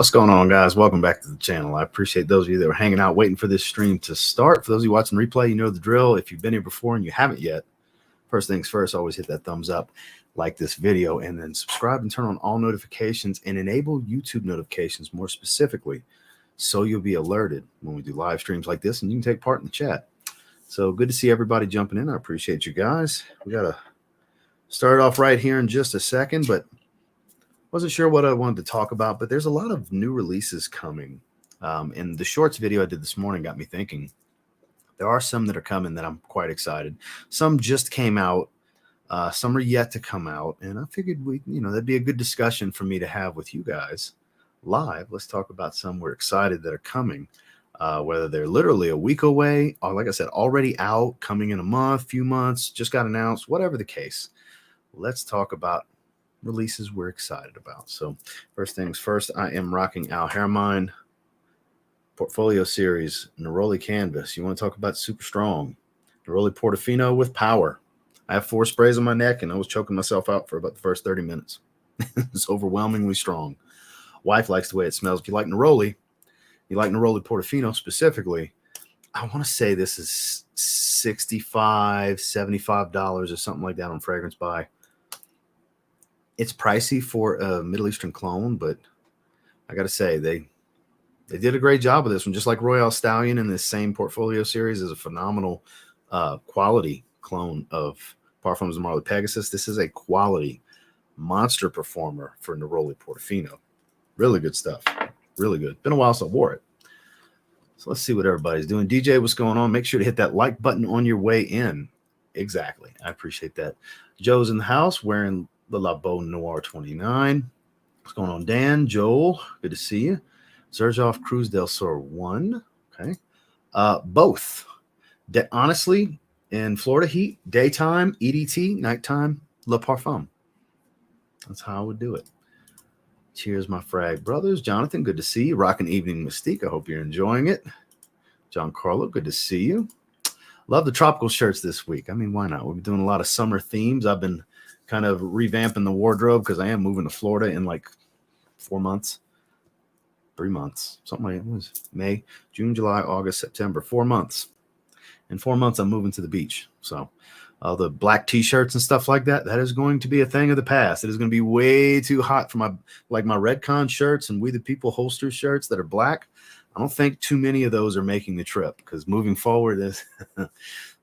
What's going on, guys? Welcome back to the channel. I appreciate those of you that were hanging out waiting for this stream to start. For those of you watching replay, you know the drill. If you've been here before and you haven't yet, first things first, always hit that thumbs up, like this video, and then subscribe and turn on all notifications and enable YouTube notifications more specifically, so you'll be alerted when we do live streams like this and you can take part in the chat. So good to see everybody jumping in. I appreciate you guys. We got to start off right here in just a second, but wasn't sure what I wanted to talk about, but there's a lot of new releases coming. And the shorts video I did this morning got me thinking. There are some that are coming that I'm quite excited. Some just came out. Some are yet to come out. And I figured that'd be a good discussion for me to have with you guys live. Let's talk about some we're excited that are coming, whether they're literally a week away or, like I said, already out, coming in a month, few months, just got announced, whatever the case. Let's talk about releases we're excited about. So first things first, I am rocking Al Hermine Portfolio Series Neroli Canvas. You want to talk about super strong? Neroli Portofino with power. I have 4 sprays on my neck and I was choking myself out for about the first 30 minutes. It's overwhelmingly strong. Wife likes the way it smells. If you like Neroli, you like Neroli Portofino specifically, I want to say this is $65, $75 or something like that on Fragrance Buy. It's pricey for a Middle Eastern clone, but I got to say they did a great job with this one. Just like Royal Stallion in this same portfolio series is a phenomenal quality clone of Parfums de Marly Pegasus. This is a quality monster performer for Neroli Portofino. Really good stuff. Really good. Been a while since I wore it. So let's see what everybody's doing. DJ, what's going on? Make sure to hit that like button on your way in. Exactly. I appreciate that. Joe's in the house wearing the La Beau Noir 29. What's going on, Dan? Joel, good to see you. Zaharoff Cruz del Sur 1. Okay. Both. Honestly, in Florida heat, daytime, EDT, nighttime, Le Parfum. That's how I would do it. Cheers, my frag brothers. Jonathan, good to see you. Rocking Evening Mystique. I hope you're enjoying it. John Carlo, good to see you. Love the tropical shirts this week. I mean, why not? We've been doing a lot of summer themes. I've been kind of revamping the wardrobe because I am moving to Florida in like 3 months, something like it was May, June, July, August, September, 4 months. In 4 months, I'm moving to the beach. So all the black t-shirts and stuff like that, that is going to be a thing of the past. It is going to be way too hot for my Redcon shirts and We the People holster shirts that are black. I don't think too many of those are making the trip because moving forward, is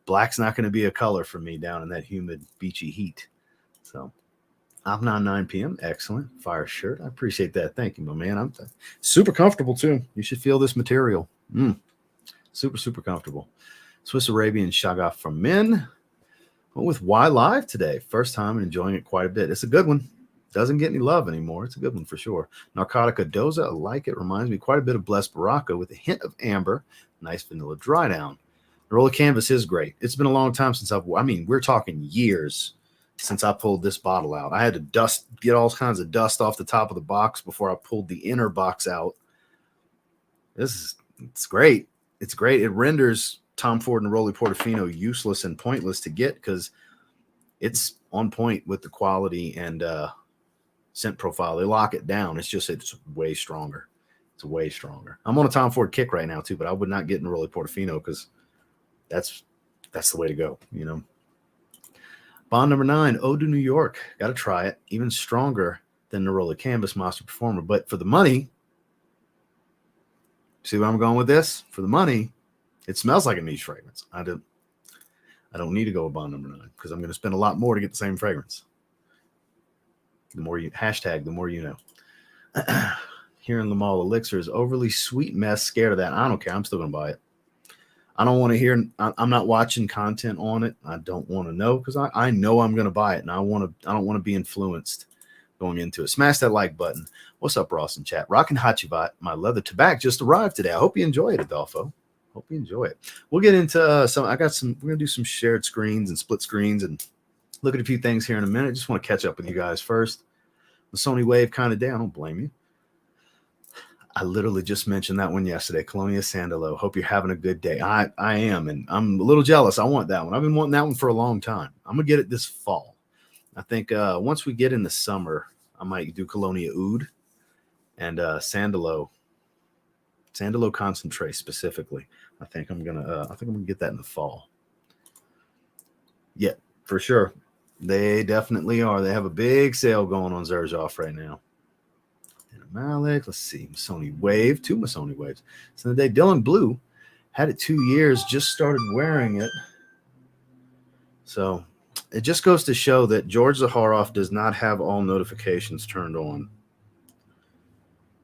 black's not going to be a color for me down in that humid, beachy heat. So I'm not 9 p.m. Excellent. Fire shirt. I appreciate that. Thank you, my man. I'm super comfortable too. You should feel this material. Super, super comfortable. Swiss Arabian Shagaf from Men. Went with Y Live today. First time and enjoying it quite a bit. It's a good one. Doesn't get any love anymore. It's a good one for sure. Narcotica Doza. I like it. Reminds me quite a bit of Blessed Baraka with a hint of amber. Nice vanilla dry down. The Roller Canvas is great. It's been a long time since we're talking years since I pulled this bottle out. I had to get all kinds of dust off the top of the box before I pulled the inner box out. It's great. It's great. It renders Tom Ford and Neroli Portofino useless and pointless to get because it's on point with the quality and scent profile. They lock it down. It's way stronger. It's way stronger. I'm on a Tom Ford kick right now too, but I would not get Neroli Portofino because that's the way to go, you know. Bond number 9, Ode to New York. Got to try it. Even stronger than Neroli Canvas Monster Performer. But for the money, see where I'm going with this? For the money, it smells like a niche fragrance. I don't need to go with Bond number 9 because I'm going to spend a lot more to get the same fragrance. The more you know. Here in Lamal Elixirs, overly sweet mess. Scared of that. I don't care. I'm still going to buy it. I don't want to hear. I'm not watching content on it. I don't want to know because I know I'm going to buy it, and I don't want to be influenced going into it. Smash that like button. What's up, Ross in chat? Rockin' Hachivat. My leather tobacco just arrived today. I hope you enjoy it, Adolfo. Hope you enjoy it. We'll get into we're going to do some shared screens and split screens and look at a few things here in a minute. Just want to catch up with you guys first. The Sony Wave kind of day. I don't blame you. I literally just mentioned that one yesterday. Colonia Sandalo. Hope you're having a good day. I am, and I'm a little jealous. I want that one. I've been wanting that one for a long time. I'm going to get it this fall. I think once we get in the summer, I might do Colonia Oud. and Sandalo concentrate specifically. I think I'm gonna get that in the fall. Yeah, for sure. They definitely are. They have a big sale going on Zaharoff right now. And Malik, let's see, Masoni Wave, 2 Masoni Waves. So the day Dylan Blue had it 2 years, just started wearing it. So it just goes to show that George Zaharoff does not have all notifications turned on,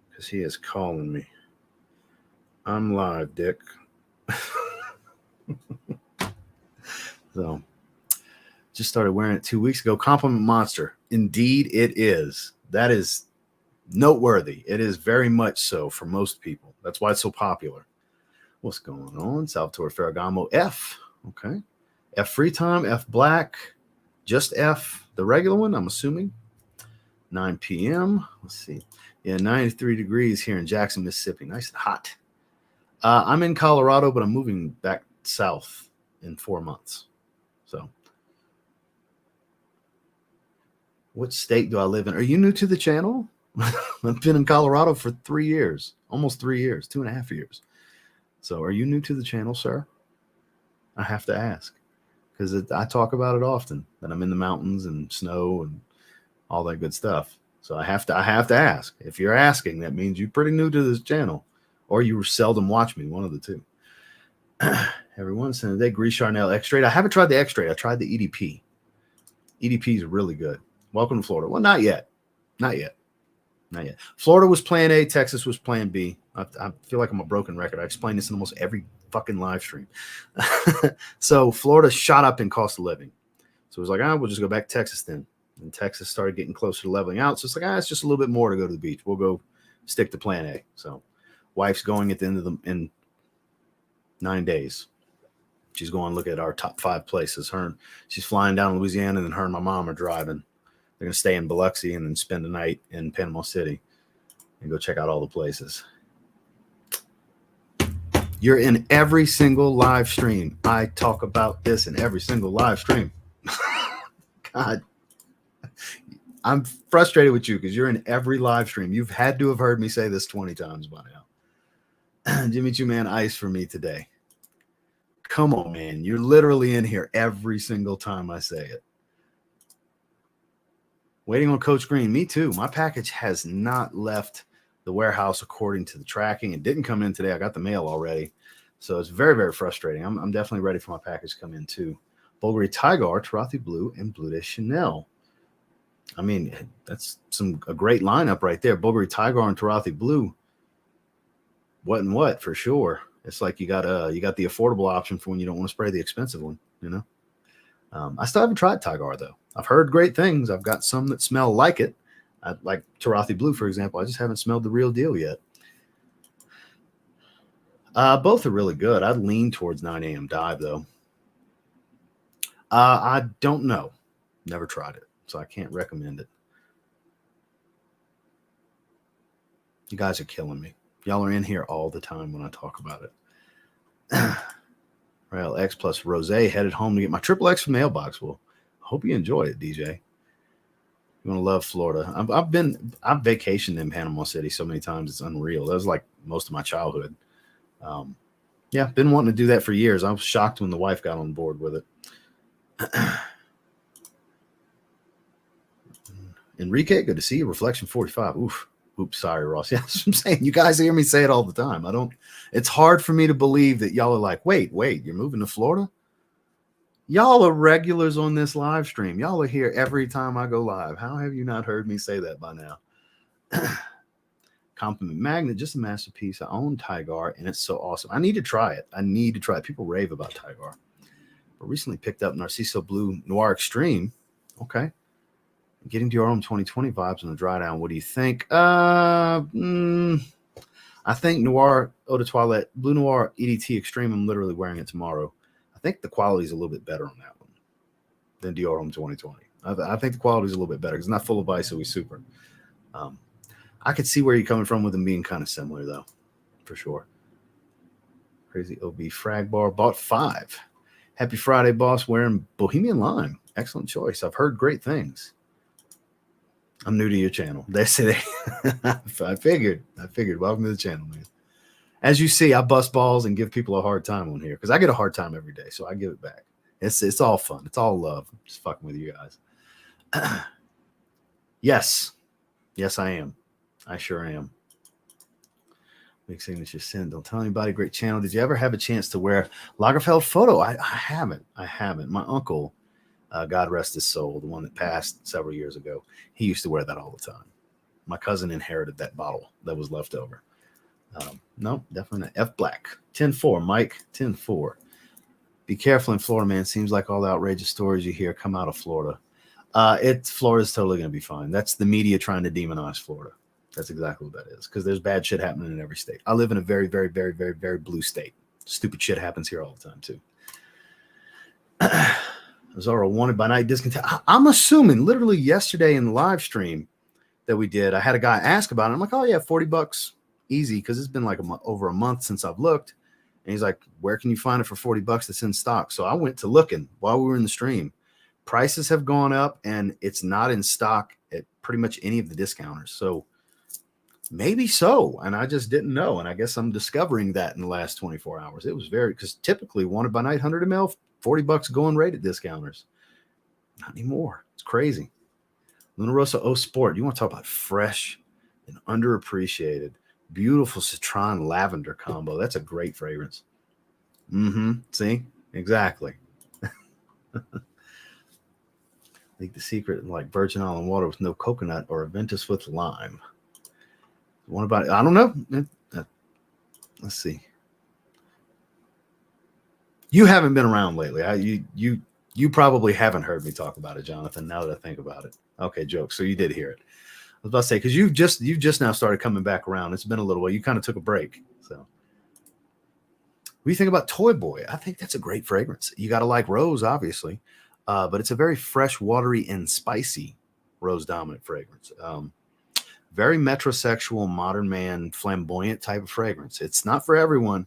because he is calling me. I'm live, Dick. So just started wearing it 2 weeks ago. Compliment Monster. Indeed, it is. That is noteworthy. It is very much so for most people. That's why it's so popular. What's going on? Salvatore Ferragamo F. Okay. F free time, F black, just F, the regular one, I'm assuming. 9 p.m. Let's see. Yeah, 93 degrees here in Jackson, Mississippi. Nice and hot. I'm in Colorado, but I'm moving back south in 4 months. So, what state do I live in? Are you new to the channel? I've been in Colorado for 3 years, almost 3 years, 2.5 years. So, are you new to the channel, sir? I have to ask, because I talk about it often, that I'm in the mountains and snow and all that good stuff. So I have to ask. If you're asking, that means you're pretty new to this channel, or you seldom watch me, one of the two. Everyone saying today, Grease Charnel X-Straight. I haven't tried the X-Straight. I tried the EDP. EDP is really good. Welcome to Florida. Well, not yet. Not yet. Not yet. Florida was plan A. Texas was plan B. I feel like I'm a broken record. I explain this in almost every fucking live stream. So Florida shot up in cost of living. So it was like, we'll just go back to Texas then. And Texas started getting closer to leveling out. So it's like, it's just a little bit more to go to the beach. We'll go stick to plan A. So wife's going at the end of in 9 days. She's going to look at our top 5 places. She's flying down to Louisiana, and then her and my mom are driving. They're going to stay in Biloxi and then spend the night in Panama City and go check out all the places. You're in every single live stream. I talk about this in every single live stream. God. I'm frustrated with you because you're in every live stream. You've had to have heard me say this 20 times by now. Jimmy Choo Man Ice for me today. Come on, man. You're literally in here every single time I say it. Waiting on Coach Green. Me too. My package has not left the warehouse according to the tracking. It didn't come in today. I got the mail already. So it's very, very frustrating. I'm definitely ready for my package to come in too. Bulgari Tiger, Tarathi Blue, and Blue de Chanel. I mean, that's a great lineup right there. Bulgari Tiger and Tarathi Blue. What and what for sure. It's like you got the affordable option for when you don't want to spray the expensive one, you know. I still haven't tried Tiger though. I've heard great things. I've got some that smell like it, like Tarathi Blue, for example. I just haven't smelled the real deal yet. Both are really good. I'd lean towards 9 a.m. dive though. I don't know. Never tried it, so I can't recommend it. You guys are killing me. Y'all are in here all the time when I talk about it. Rail X plus Rose headed home to get my triple X from mailbox. Well, I hope you enjoy it, DJ. You're gonna love Florida. I've vacationed in Panama City so many times it's unreal. That was like most of my childhood. Yeah, been wanting to do that for years. I was shocked when the wife got on board with it. Enrique, good to see you. Reflection 45. Oops, sorry, Ross. Yeah, that's what I'm saying. You guys hear me say it all the time. It's hard for me to believe that y'all are like, wait, you're moving to Florida? Y'all are regulars on this live stream. Y'all are here every time I go live. How have you not heard me say that by now? Compliment Magnet, just a masterpiece. I own Tiger, and it's so awesome. I need to try it. People rave about Tiger. But recently picked up Narciso Blue Noir Extreme. Okay. Getting to your own 2020 vibes on the dry down. What do you think? I think Noir Eau de Toilette, Blue Noir EDT Extreme. I'm literally wearing it tomorrow. I think the quality is a little bit better on that one than Dior Homme 2020. I think the quality is a little bit better because it's not full of ice, so we super. I could see where you're coming from with them being kind of similar, though, for sure. Crazy OB Frag Bar bought 5. Happy Friday, boss. Wearing Bohemian Lime. Excellent choice. I've heard great things. I'm new to your channel. They say I figured. Welcome to the channel, man. As you see, I bust balls and give people a hard time on here because I get a hard time every day, so I give it back. It's all fun. It's all love. I'm just fucking with you guys. Yes, I am. I sure am. Big signature send. Don't tell anybody. Great channel. Did you ever have a chance to wear Lagerfeld photo? I haven't. My uncle, God rest his soul, the one that passed several years ago, he used to wear that all the time. My cousin inherited that bottle that was left over. No, definitely not. F Black. 10-4. Mike, 10-4. Be careful in Florida, man. Seems like all the outrageous stories you hear come out of Florida. Florida's totally going to be fine. That's the media trying to demonize Florida. That's exactly what that is, because there's bad shit happening in every state. I live in a very, very, very, very, very blue state. Stupid shit happens here all the time, too. Zara wanted by night discontent. I'm assuming literally yesterday in the live stream that we did, I had a guy ask about it. I'm like, oh, yeah, $40 easy, because it's been like over a month since I've looked. And he's like, where can you find it for $40 that's in stock? So I went to looking while we were in the stream. Prices have gone up, and it's not in stock at pretty much any of the discounters. So maybe so, and I just didn't know, and I guess I'm discovering that in the last 24 hours. It was because typically wanted by night 100 ml, $40 going rate at discounters. Not anymore. It's crazy. Luna Rosa O Sport. You want to talk about fresh and underappreciated, beautiful citron lavender combo. That's a great fragrance. See, exactly. I think the secret, like virgin olive water with no coconut or Aventus with lime. What about it? I don't know. Let's see. You haven't been around lately. You probably haven't heard me talk about it, Jonathan. Now that I think about it. Okay, joke. So you did hear it. I was about to say, because you've just now started coming back around. It's been a little while. You kind of took a break. So what do you think about Toy Boy? I think that's a great fragrance. You got to like rose, obviously, but it's a very fresh, watery, and spicy rose dominant fragrance. Very metrosexual, modern man, flamboyant type of fragrance. It's not for everyone,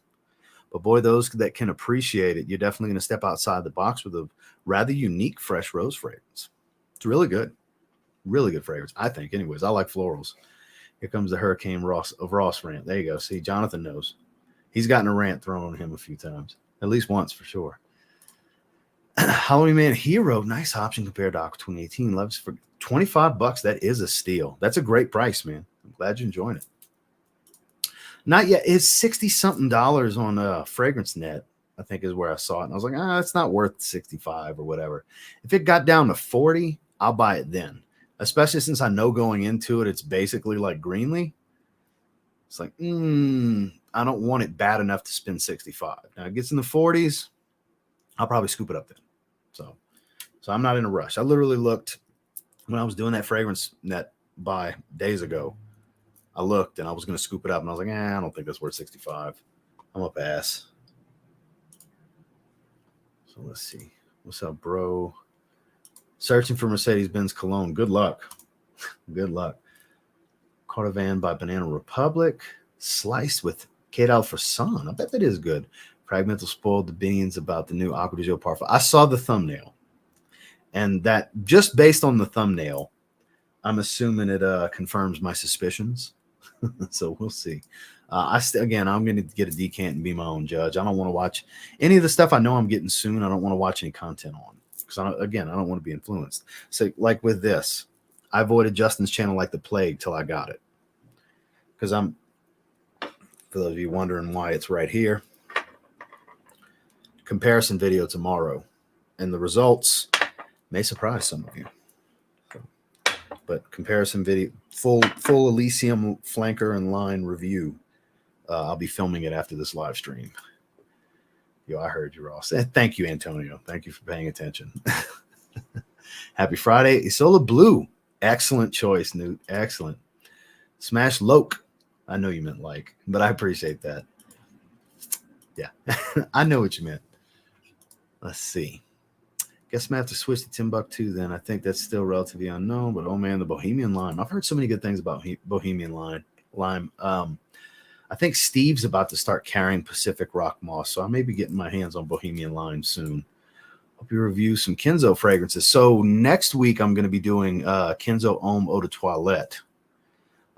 but boy, those that can appreciate it, you're definitely going to step outside the box with a rather unique fresh rose fragrance. It's really good. Really good fragrance, I think. Anyways, I like florals. Here comes the Hurricane Ross rant. There you go. See, Jonathan knows. He's gotten a rant thrown on him a few times, at least once for sure. Halloween Man Hero, nice option compared to Aqua 2018. Loves for $25. That is a steal. That's a great price, man. I'm glad you're enjoying it. Not yet. It's 60-something dollars on Fragrance Net, I think is where I saw it. And I was like, it's not worth 65 or whatever. If it got down to 40, I'll buy it then. Especially since I know going into it, it's basically like Greenlee. It's like, I don't want it bad enough to spend 65. Now it gets in the 40s, I'll probably scoop it up then. So I'm not in a rush. I literally looked when I was doing that Fragrance Net buy days ago. I looked and I was going to scoop it up, and I was like, I don't think that's worth 65. I'm a pass. So let's see. What's up, bro? Searching for Mercedes-Benz cologne. Good luck. Good luck. Cardivan by Banana Republic. Sliced with Kate Alfreson. I bet that is good. Fragmental spoiled the beans about the new Aqua de Joe Parfum. I saw the thumbnail. And that, just based on the thumbnail, I'm assuming it confirms my suspicions. So we'll see. Again, I'm going to get a decant and be my own judge. I don't want to watch any of the stuff I know I'm getting soon. I don't want to watch any content on. Because, I don't want to be influenced. So, like with this, I avoided Justin's channel like the plague till I got it. Because for those of you wondering why it's right here, comparison video tomorrow. And the results may surprise some of you. But comparison video, full Elysium flanker and line review. I'll be filming it after this live stream. Yo, I heard you, Ross. Thank you, Antonio. Thank you for paying attention. Happy Friday. Isola Blue. Excellent choice, Newt. Excellent. Smash Loke. I know you meant like, but I appreciate that. Yeah, I know what you meant. Let's see. Guess I'm going to have to switch to Timbuktu then. I think that's still relatively unknown, but oh man, the Bohemian Lime. I've heard so many good things about Bohemian Lime. I think Steve's about to start carrying Pacific Rock Moss, so I may be getting my hands on Bohemian Lime soon. Hope you review some Kenzo fragrances. So next week I'm going to be doing Kenzo Homme Eau de Toilette.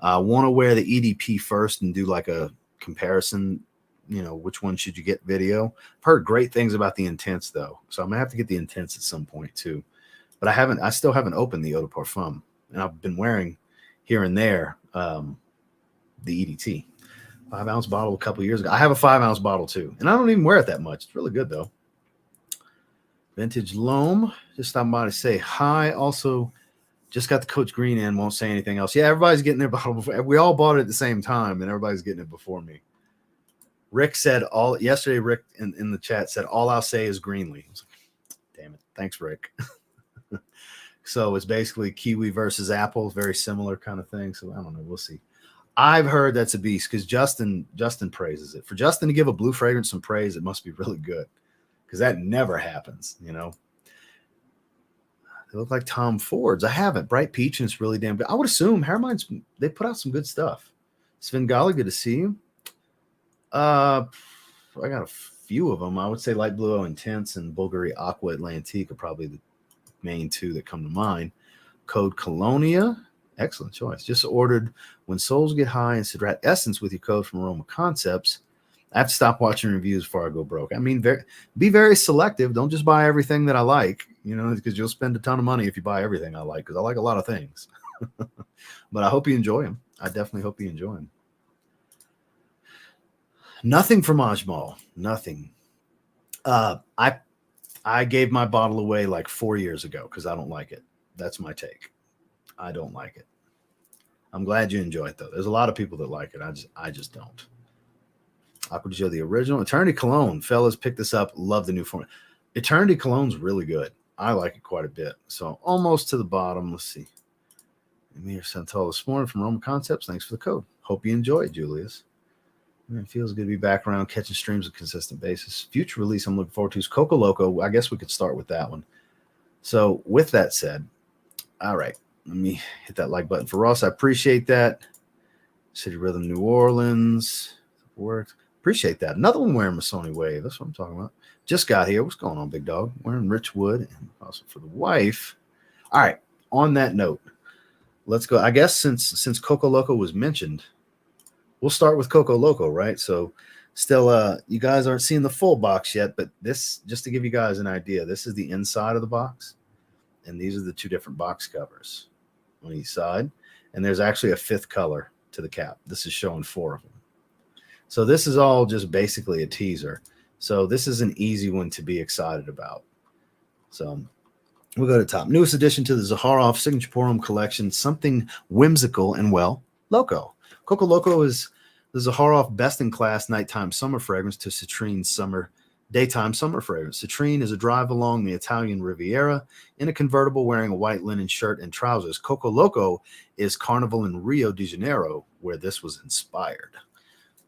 I want to wear the EDP first and do like a comparison, you know, which one should you get video. I've heard great things about the Intense though, so I'm gonna have to get the Intense at some point too. But I still haven't opened the Eau de Parfum, and I've been wearing here and there the EDT 5-ounce bottle a couple years ago. I have a 5-ounce bottle too, and I don't even wear it that much. It's really good though. Vintage Loam, just stopping by to say hi. Also, just got the Coach Green in, won't say anything else. Yeah, everybody's getting their bottle before. We all bought it at the same time, and everybody's getting it before me. Rick said yesterday, Rick in the chat said, all I'll say is Greenlee. I was like, damn it. Thanks, Rick. So it's basically kiwi versus apple, very similar kind of thing. So I don't know. We'll see. I've heard that's a beast because Justin praises it. For Justin to give a blue fragrance some praise, it must be really good because that never happens, you know. They look like Tom Fords. I haven't. Bright Peach, and it's really damn good. I would assume Hermine's, they put out some good stuff. Svengali, good to see you. I got a few of them. I would say Light Blue Intense and Bulgari Aqua Atlantique are probably the main two that come to mind. Code Colonia, excellent choice. Just ordered When Souls Get High and Cedrat Essence with your code from Aroma Concepts. I have to stop watching reviews before I go broke. I mean, be very selective. Don't just buy everything that I like, you know, because you'll spend a ton of money if you buy everything I like, because I like a lot of things. But I hope you enjoy them. I definitely hope you enjoy them. Nothing from Ajmal. Nothing. I gave my bottle away like 4 years ago because I don't like it. That's my take. I don't like it. I'm glad you enjoy it though. There's a lot of people that like it. I just don't. Aqua de Gio, the original. Eternity Cologne. Fellas, pick this up. Love the new format. Eternity Cologne's really good. I like it quite a bit. So almost to the bottom. Let's see. Emir Santal this morning from Roma Concepts. Thanks for the code. Hope you enjoy it, Julius. It feels good to be back around catching streams on a consistent basis. Future release I'm looking forward to is Coco Loco. I guess we could start with that one. So with that said, all right, let me hit that like button for Ross. I appreciate that. City Rhythm New Orleans. Worked. Appreciate that. Another one wearing Masoni Wave. That's what I'm talking about. Just got here. What's going on, big dog? Wearing Richwood and also for the wife. All right. On that note, let's go. I guess since Coco Loco was mentioned, we'll start with Coco Loco, right? So still, you guys aren't seeing the full box yet, but this, just to give you guys an idea, this is the inside of the box. And these are the two different box covers on each side. And there's actually a fifth color to the cap. This is showing 4 of them. So this is all just basically a teaser. So this is an easy one to be excited about. So we'll go to the top. Newest addition to the Zaharoff Signature Pour-Homme collection, something whimsical and, well, loco. Coco Loco is the Zaharoff best-in-class nighttime summer fragrance to Citrine's daytime summer fragrance. Citrine is a drive along the Italian Riviera in a convertible wearing a white linen shirt and trousers. Coco Loco is Carnival in Rio de Janeiro, where this was inspired.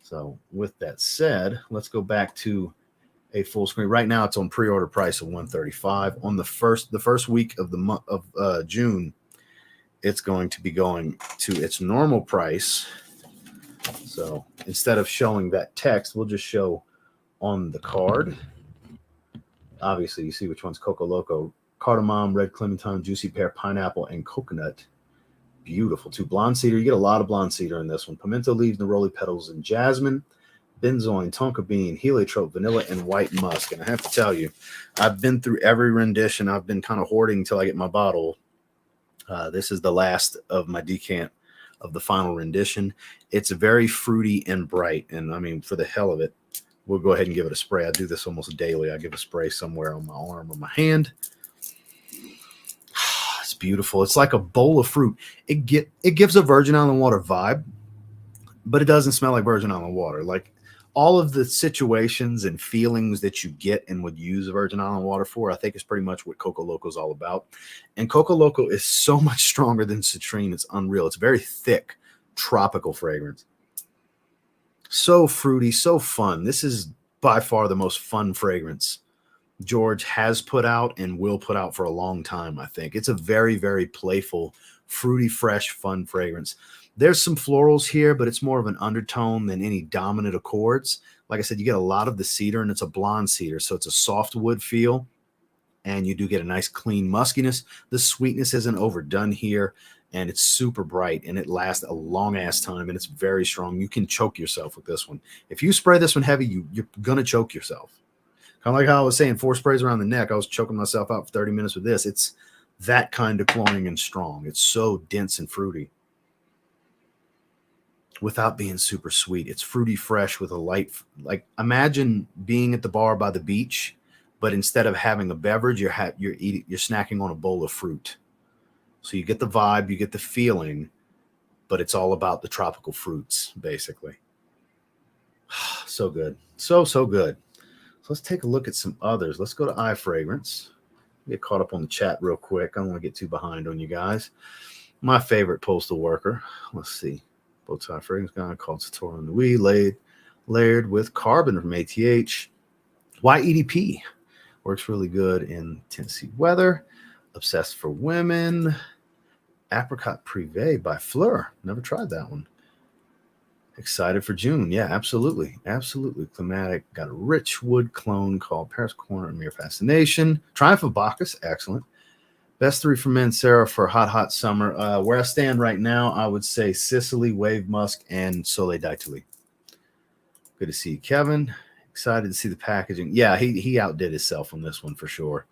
So with that said, let's go back to a full screen. Right now it's on pre-order price of $135. On the first week of the month of June, it's going to be going to its normal price. So instead of showing that text, we'll just show on the card. Obviously, you see which one's Coco Loco. Cardamom, red clementine, juicy pear, pineapple, and coconut. Beautiful too. Blonde cedar. You get a lot of blonde cedar in this one. Pimento leaves, neroli petals, and jasmine. Benzoin, tonka bean, heliotrope, vanilla, and white musk. And I have to tell you, I've been through every rendition. I've been kind of hoarding until I get my bottle. This is the last of my decant of the final rendition. It's very fruity and bright. And I mean, for the hell of it, we'll go ahead and give it a spray. I do this almost daily. I give a spray somewhere on my arm or my hand. It's beautiful. It's like a bowl of fruit. It gives a Virgin Island water vibe, but it doesn't smell like Virgin Island water. Like all of the situations and feelings that you get and would use Virgin Island water for, I think is pretty much what Coco Loco is all about. And Coco Loco is so much stronger than Citrine. It's unreal. It's very thick, tropical fragrance. So fruity, so fun. This is by far the most fun fragrance George has put out and will put out for a long time, I think. It's a very, very playful, fruity, fresh, fun fragrance. There's some florals here, but it's more of an undertone than any dominant accords. Like I said, you get a lot of the cedar, and it's a blonde cedar, so it's a soft wood feel. and you do get a nice clean muskiness. The sweetness isn't overdone here, and it's super bright, and it lasts a long ass time, and it's very strong. You can choke yourself with this one. If you spray this one heavy, you're gonna choke yourself. Kind of like how I was saying, 4 sprays around the neck, I was choking myself out for 30 minutes with this. It's that kind of cloying and strong. It's so dense and fruity without being super sweet. It's fruity fresh with a light, like imagine being at the bar by the beach, but instead of having a beverage, you're snacking on a bowl of fruit. So you get the vibe, you get the feeling, but it's all about the tropical fruits, basically. So good. So good. So let's take a look at some others. Let's go to Eye Fragrance. Get caught up on the chat real quick. I don't want to get too behind on you guys. My favorite postal worker. Let's see. Both Eye Fragrance guy called Satora Nui, layered with carbon from ATH. YEDP. Works really good in Tennessee weather. Obsessed for Women. Apricot Privé by Fleur. Never tried that one. Excited for June. Yeah, absolutely. Absolutely. Climatic. Got a rich wood clone called Paris Corner and Mere Fascination. Triumph of Bacchus. Excellent. Best 3 for men, Sarah, for hot summer. Where I stand right now, I would say Sicily, Wave Musk, and Soleil d'Italie. Good to see you, Kevin. Excited to see the packaging. Yeah, he outdid himself on this one for sure.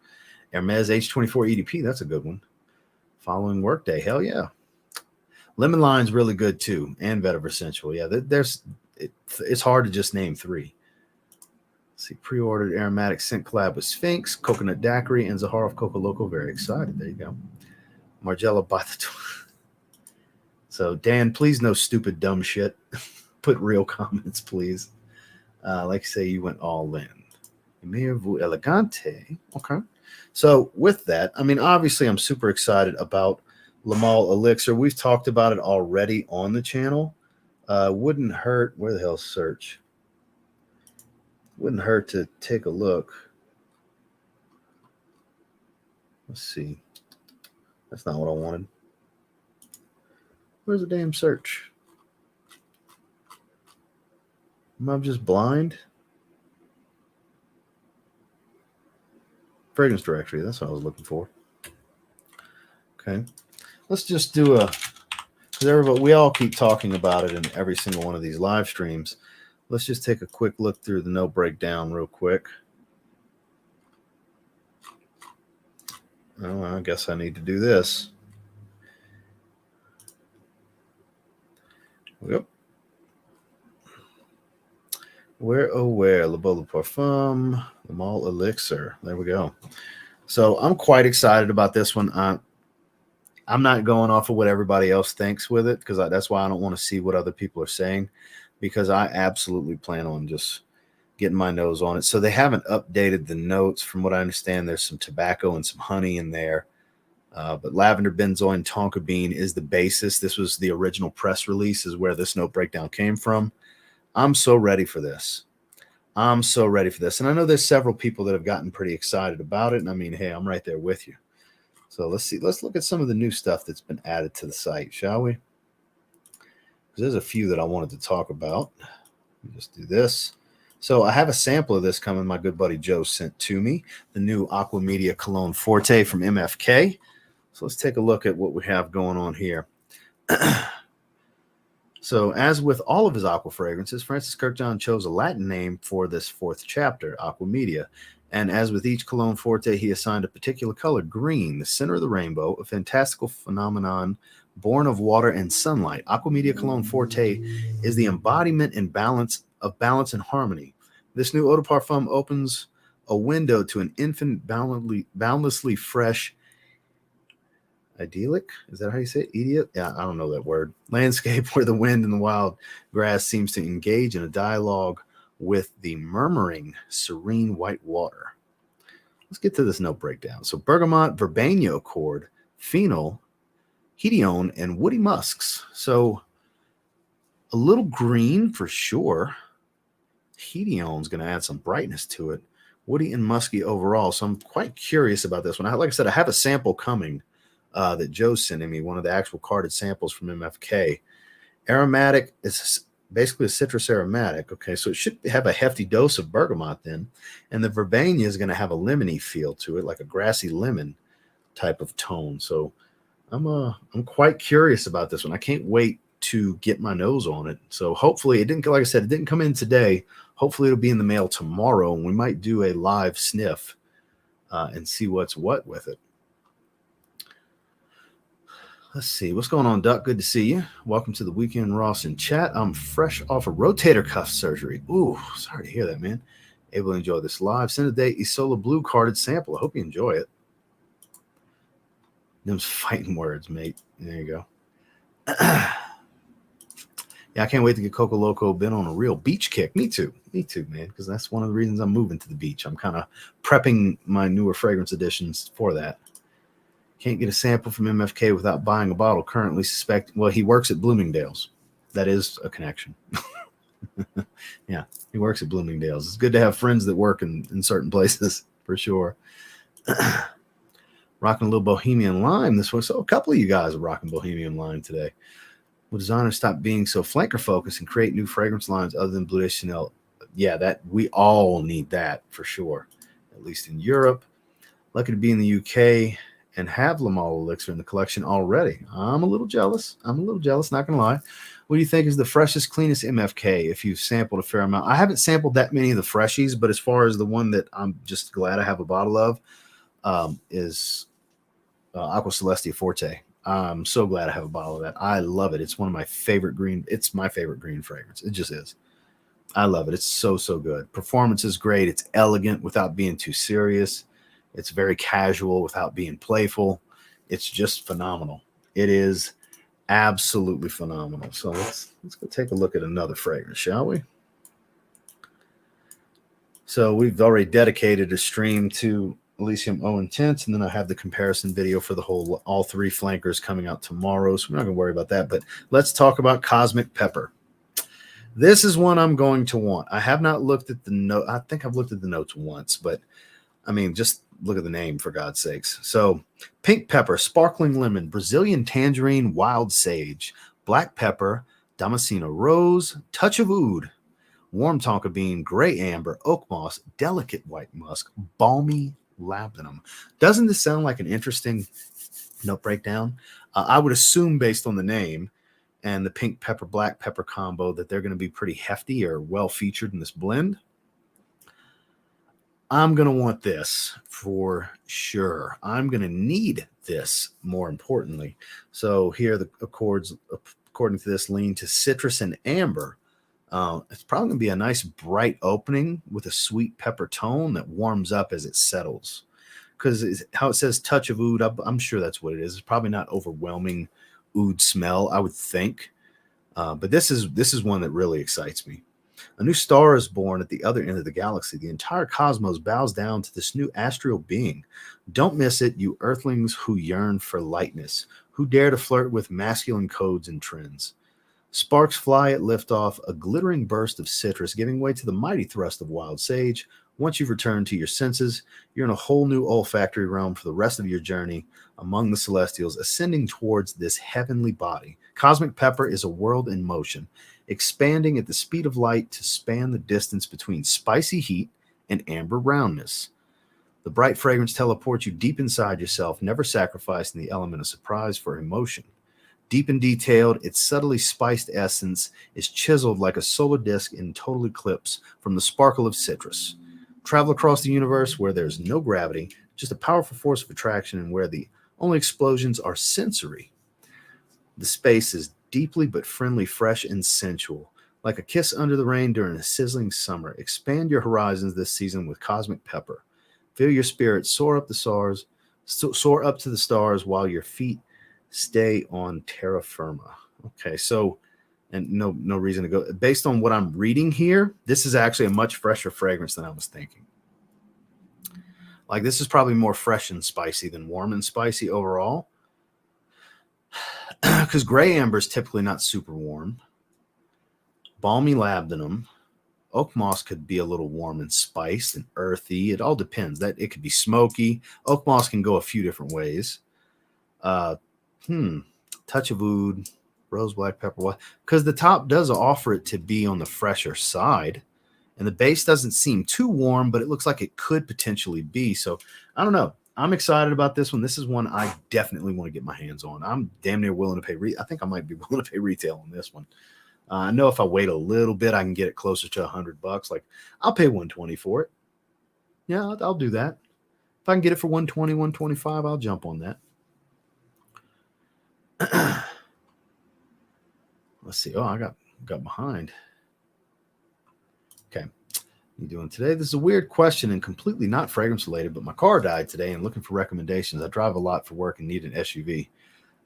Hermes H24 EDP. That's a good one. Following Workday. Hell yeah. Lemon Line's really good too, and Vetiver Sensual. Yeah, it's hard to just name 3. Let's see, pre-ordered aromatic scent collab with Sphinx, Coconut Daiquiri, and Zaharoff Coco Loco. Very excited. There you go. Margiela by the So Dan, please no stupid dumb shit. Put real comments, please. Like say you went all in. Emir Vu Elegante. Okay. So with that, I mean, obviously I'm super excited about Lamal Elixir. We've talked about it already on the channel. Wouldn't hurt. Where the hell search? Wouldn't hurt to take a look. Let's see. That's not what I wanted. Where's the damn search? Am I just blind? Fragrance directory. That's what I was looking for. Okay. Let's just do because everybody, we all keep talking about it in every single one of these live streams. Let's just take a quick look through the note breakdown real quick. Oh, I guess I need to do this. Yep. Where, Le Beau Parfum, Le Mall Elixir. There we go. So I'm quite excited about this one. I'm not going off of what everybody else thinks with it because that's why I don't want to see what other people are saying, because I absolutely plan on just getting my nose on it. So they haven't updated the notes. From what I understand, there's some tobacco and some honey in there. But lavender, benzoin, tonka bean is the basis. This was the original press release, is where this note breakdown came from. I'm so ready for this. I'm so ready for this. And I know there's several people that have gotten pretty excited about it. And I mean, hey, I'm right there with you. So let's see. Let's look at some of the new stuff that's been added to the site, shall we? Because there's a few that I wanted to talk about. Let me just do this. So I have a sample of this coming. My good buddy Joe sent to me, the new Aqua Media Cologne Forte from MFK. So let's take a look at what we have going on here. So as with all of his aqua fragrances, Francis Kirkjohn chose a Latin name for this 4th chapter, Aqua Media. And as with each Cologne Forte, he assigned a particular color, green, the center of the rainbow, a fantastical phenomenon born of water and sunlight. Aqua Media Cologne Forte is the embodiment and balance and harmony. This new eau de parfum opens a window to an infinite, boundlessly fresh, idyllic, is that how you say it? Idiot? Yeah, I don't know that word. Landscape where the wind and the wild grass seems to engage in a dialogue with the murmuring, serene white water. Let's get to this note breakdown. So bergamot, verbena accord, phenol, hedione, and woody musks. So a little green for sure. Hedione's going to add some brightness to it. Woody and musky overall. So I'm quite curious about this one. Like I said, I have a sample coming that Joe's sending me, one of the actual carded samples from MFK. Aromatic is basically a citrus aromatic. Okay, so it should have a hefty dose of bergamot then, and the verbena is going to have a lemony feel to it, like a grassy lemon type of tone. So I'm quite curious about this one. I can't wait to get my nose on it. So hopefully it didn't, like I said, it didn't come in today. Hopefully it'll be in the mail tomorrow, and we might do a live sniff and see what's what with it. Let's see. What's going on, Duck? Good to see you. Welcome to the Weekend Ross in chat. I'm fresh off a rotator cuff surgery. Ooh, sorry to hear that, man. Able to enjoy this live. Send a day Isola Blue carded sample. I hope you enjoy it. Them's fighting words, mate. There you go. Yeah, I can't wait to get Coco Loco been on a real beach kick. Me too, man, because that's one of the reasons I'm moving to the beach. I'm kind of prepping my newer fragrance editions for that. Can't get a sample from MFK without buying a bottle. Currently suspect, well, he works at Bloomingdale's. That is a connection. Yeah, he works at Bloomingdale's. It's good to have friends that work in certain places, for sure. Rocking a little Bohemian Lime this one. So a couple of you guys are rocking Bohemian Lime today. Will designers stop being so flanker focused and create new fragrance lines other than Bleu de Chanel? Yeah, that we all need that for sure. At least in Europe. Lucky to be in the UK and have Le Male Elixir in the collection already. I'm a little jealous. Not gonna lie. What do you think is the freshest, cleanest MFK if you've sampled a fair amount? I haven't sampled that many of the freshies, but as far as the one that I'm just glad I have a bottle of is Aqua Celestia Forte. I'm so glad I have a bottle of that. I love it. It's one of my favorite green. It's my favorite green fragrance. It just is. I love it. It's so good. Performance is great. It's elegant without being too serious. It's very casual without being playful. It's just phenomenal. It is absolutely phenomenal. So let's go take a look at another fragrance, shall we? So we've already dedicated a stream to Elysium O Intense, and then I have the comparison video for all three flankers coming out tomorrow, so we're not going to worry about that. But let's talk about Cosmic Pepper. This is one I'm going to want. I have not looked at the note. I think I've looked at the notes once, but I mean, just look at the name for God's sakes. So pink pepper, sparkling lemon, Brazilian tangerine, wild sage, black pepper, Damasceno rose, touch of oud, warm tonka bean, gray amber, oak moss, delicate white musk, balmy labdanum. Doesn't this sound like an interesting note breakdown? I would assume based on the name and the pink pepper, black pepper combo that they're going to be pretty hefty or well featured in this blend. I'm going to want this for sure. I'm going to need this more importantly. So here the accords, according to this, lean to citrus and amber. It's probably going to be a nice bright opening with a sweet pepper tone that warms up as it settles. Because how it says touch of oud, I'm sure that's what it is. It's probably not overwhelming oud smell, I would think. But this is one that really excites me. A new star is born at the other end of the galaxy. The entire cosmos bows down to this new astral being. Don't miss it, you earthlings who yearn for lightness, who dare to flirt with masculine codes and trends. Sparks fly at liftoff, a glittering burst of citrus giving way to the mighty thrust of wild sage. Once you've returned to your senses, you're in a whole new olfactory realm for the rest of your journey among the celestials, ascending towards this heavenly body. Cosmic Pepper is a world in motion, expanding at the speed of light to span the distance between spicy heat and amber roundness. The bright fragrance teleports you deep inside yourself, never sacrificing the element of surprise for emotion. Deep and detailed, its subtly spiced essence is chiseled like a solar disk in total eclipse from the sparkle of citrus. Travel across the universe where there's no gravity, just a powerful force of attraction, and where the only explosions are sensory. The space is deeply but friendly, fresh, and sensual. Like a kiss under the rain during a sizzling summer, expand your horizons this season with Cosmic Pepper. Feel your spirit soar up to the stars while your feet stay on terra firma. Okay, so, and no reason to go. Based on what I'm reading here, this is actually a much fresher fragrance than I was thinking. Like, this is probably more fresh and spicy than warm and spicy overall. Because gray amber is typically not super warm. Balmy labdanum. Oak moss could be a little warm and spiced and earthy. It all depends. That it could be smoky. Oak moss can go a few different ways. Touch of oud. Rose, black pepper, what? Because the top does offer it to be on the fresher side, and the base doesn't seem too warm, but it looks like it could potentially be. So I don't know. I'm excited about this one. This is one I definitely want to get my hands on. I'm damn near willing to pay. I think I might be willing to pay retail on this one. I know if I wait a little bit, I can get it closer to $100. Like I'll pay 120 for it. Yeah, I'll do that. If I can get it for 120, 125, I'll jump on that. Let's see. Oh, I got behind. Okay. You doing today? This is a weird question and completely not fragrance related, but my car died today and looking for recommendations. I drive a lot for work and need an SUV.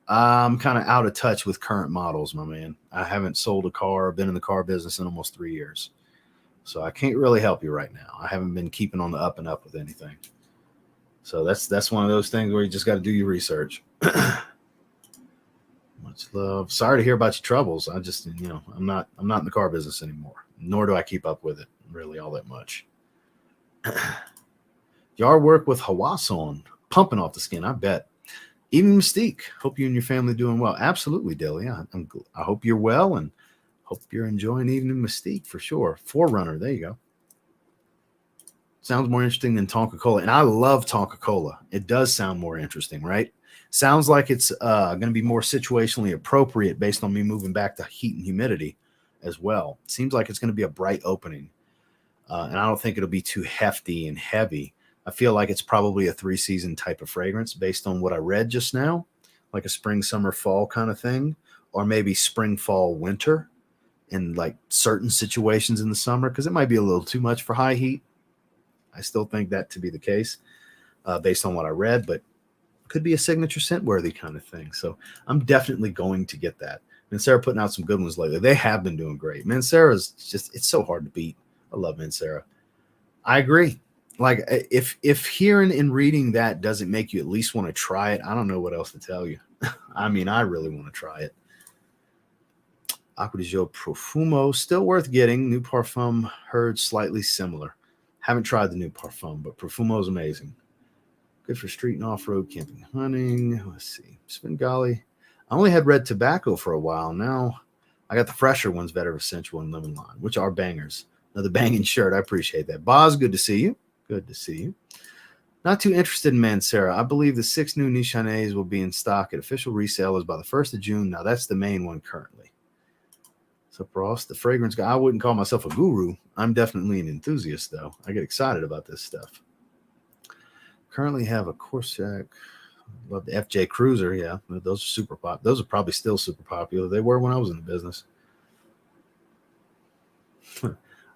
I'm kind of out of touch with current models, my man. I haven't sold a car, been in the car business in almost 3 years. So I can't really help you right now. I haven't been keeping on the up and up with anything. So that's one of those things where you just got to do your research. Much love. Sorry to hear about your troubles. I just, I'm not in the car business anymore, nor do I keep up with it really all that much. Yard work with Hawasson, pumping off the skin, I bet. Even Mystique. Hope you and your family doing well. Absolutely, Dilly. Yeah, I hope you're well and hope you're enjoying Evening Mystique for sure. Forerunner, there you go. Sounds more interesting than Tonka Cola. And I love Tonka Cola. It does sound more interesting, right? Sounds like it's going to be more situationally appropriate based on me moving back to heat and humidity as well. Seems like it's going to be a bright opening. And I don't think it'll be too hefty and heavy. I feel like it's probably a 3-season type of fragrance based on what I read just now, like a spring, summer, fall kind of thing, or maybe spring, fall, winter in like certain situations in the summer, because it might be a little too much for high heat. I still think that to be the case based on what I read, but could be a signature scent worthy kind of thing. So I'm definitely going to get that. Mancera putting out some good ones lately. They have been doing great. Mancera's just, it's so hard to beat. I love Mancera. I agree. Like if hearing and reading that doesn't make you at least want to try it, I don't know what else to tell you. I mean, I really want to try it. Acqua di Gio Profumo, still worth getting. New Parfum, heard slightly similar. Haven't tried the new Parfum, but Profumo is amazing. Good for street and off-road camping, hunting. Let's see. Svengali. I only had red tobacco for a while. Now I got the fresher ones, Veteran Essential and Lemon Lime, which are bangers. Another banging shirt. I appreciate that. Boz, good to see you. Good to see you. Not too interested in Mancera. I believe the 6 new Nishanés will be in stock at official resellers by the 1st of June. Now, that's the main one currently. So, Ross, the fragrance guy, I wouldn't call myself a guru. I'm definitely an enthusiast, though. I get excited about this stuff. Currently have a Corsac. Love the FJ Cruiser. Yeah, those are super pop. Those are probably still super popular. They were when I was in the business.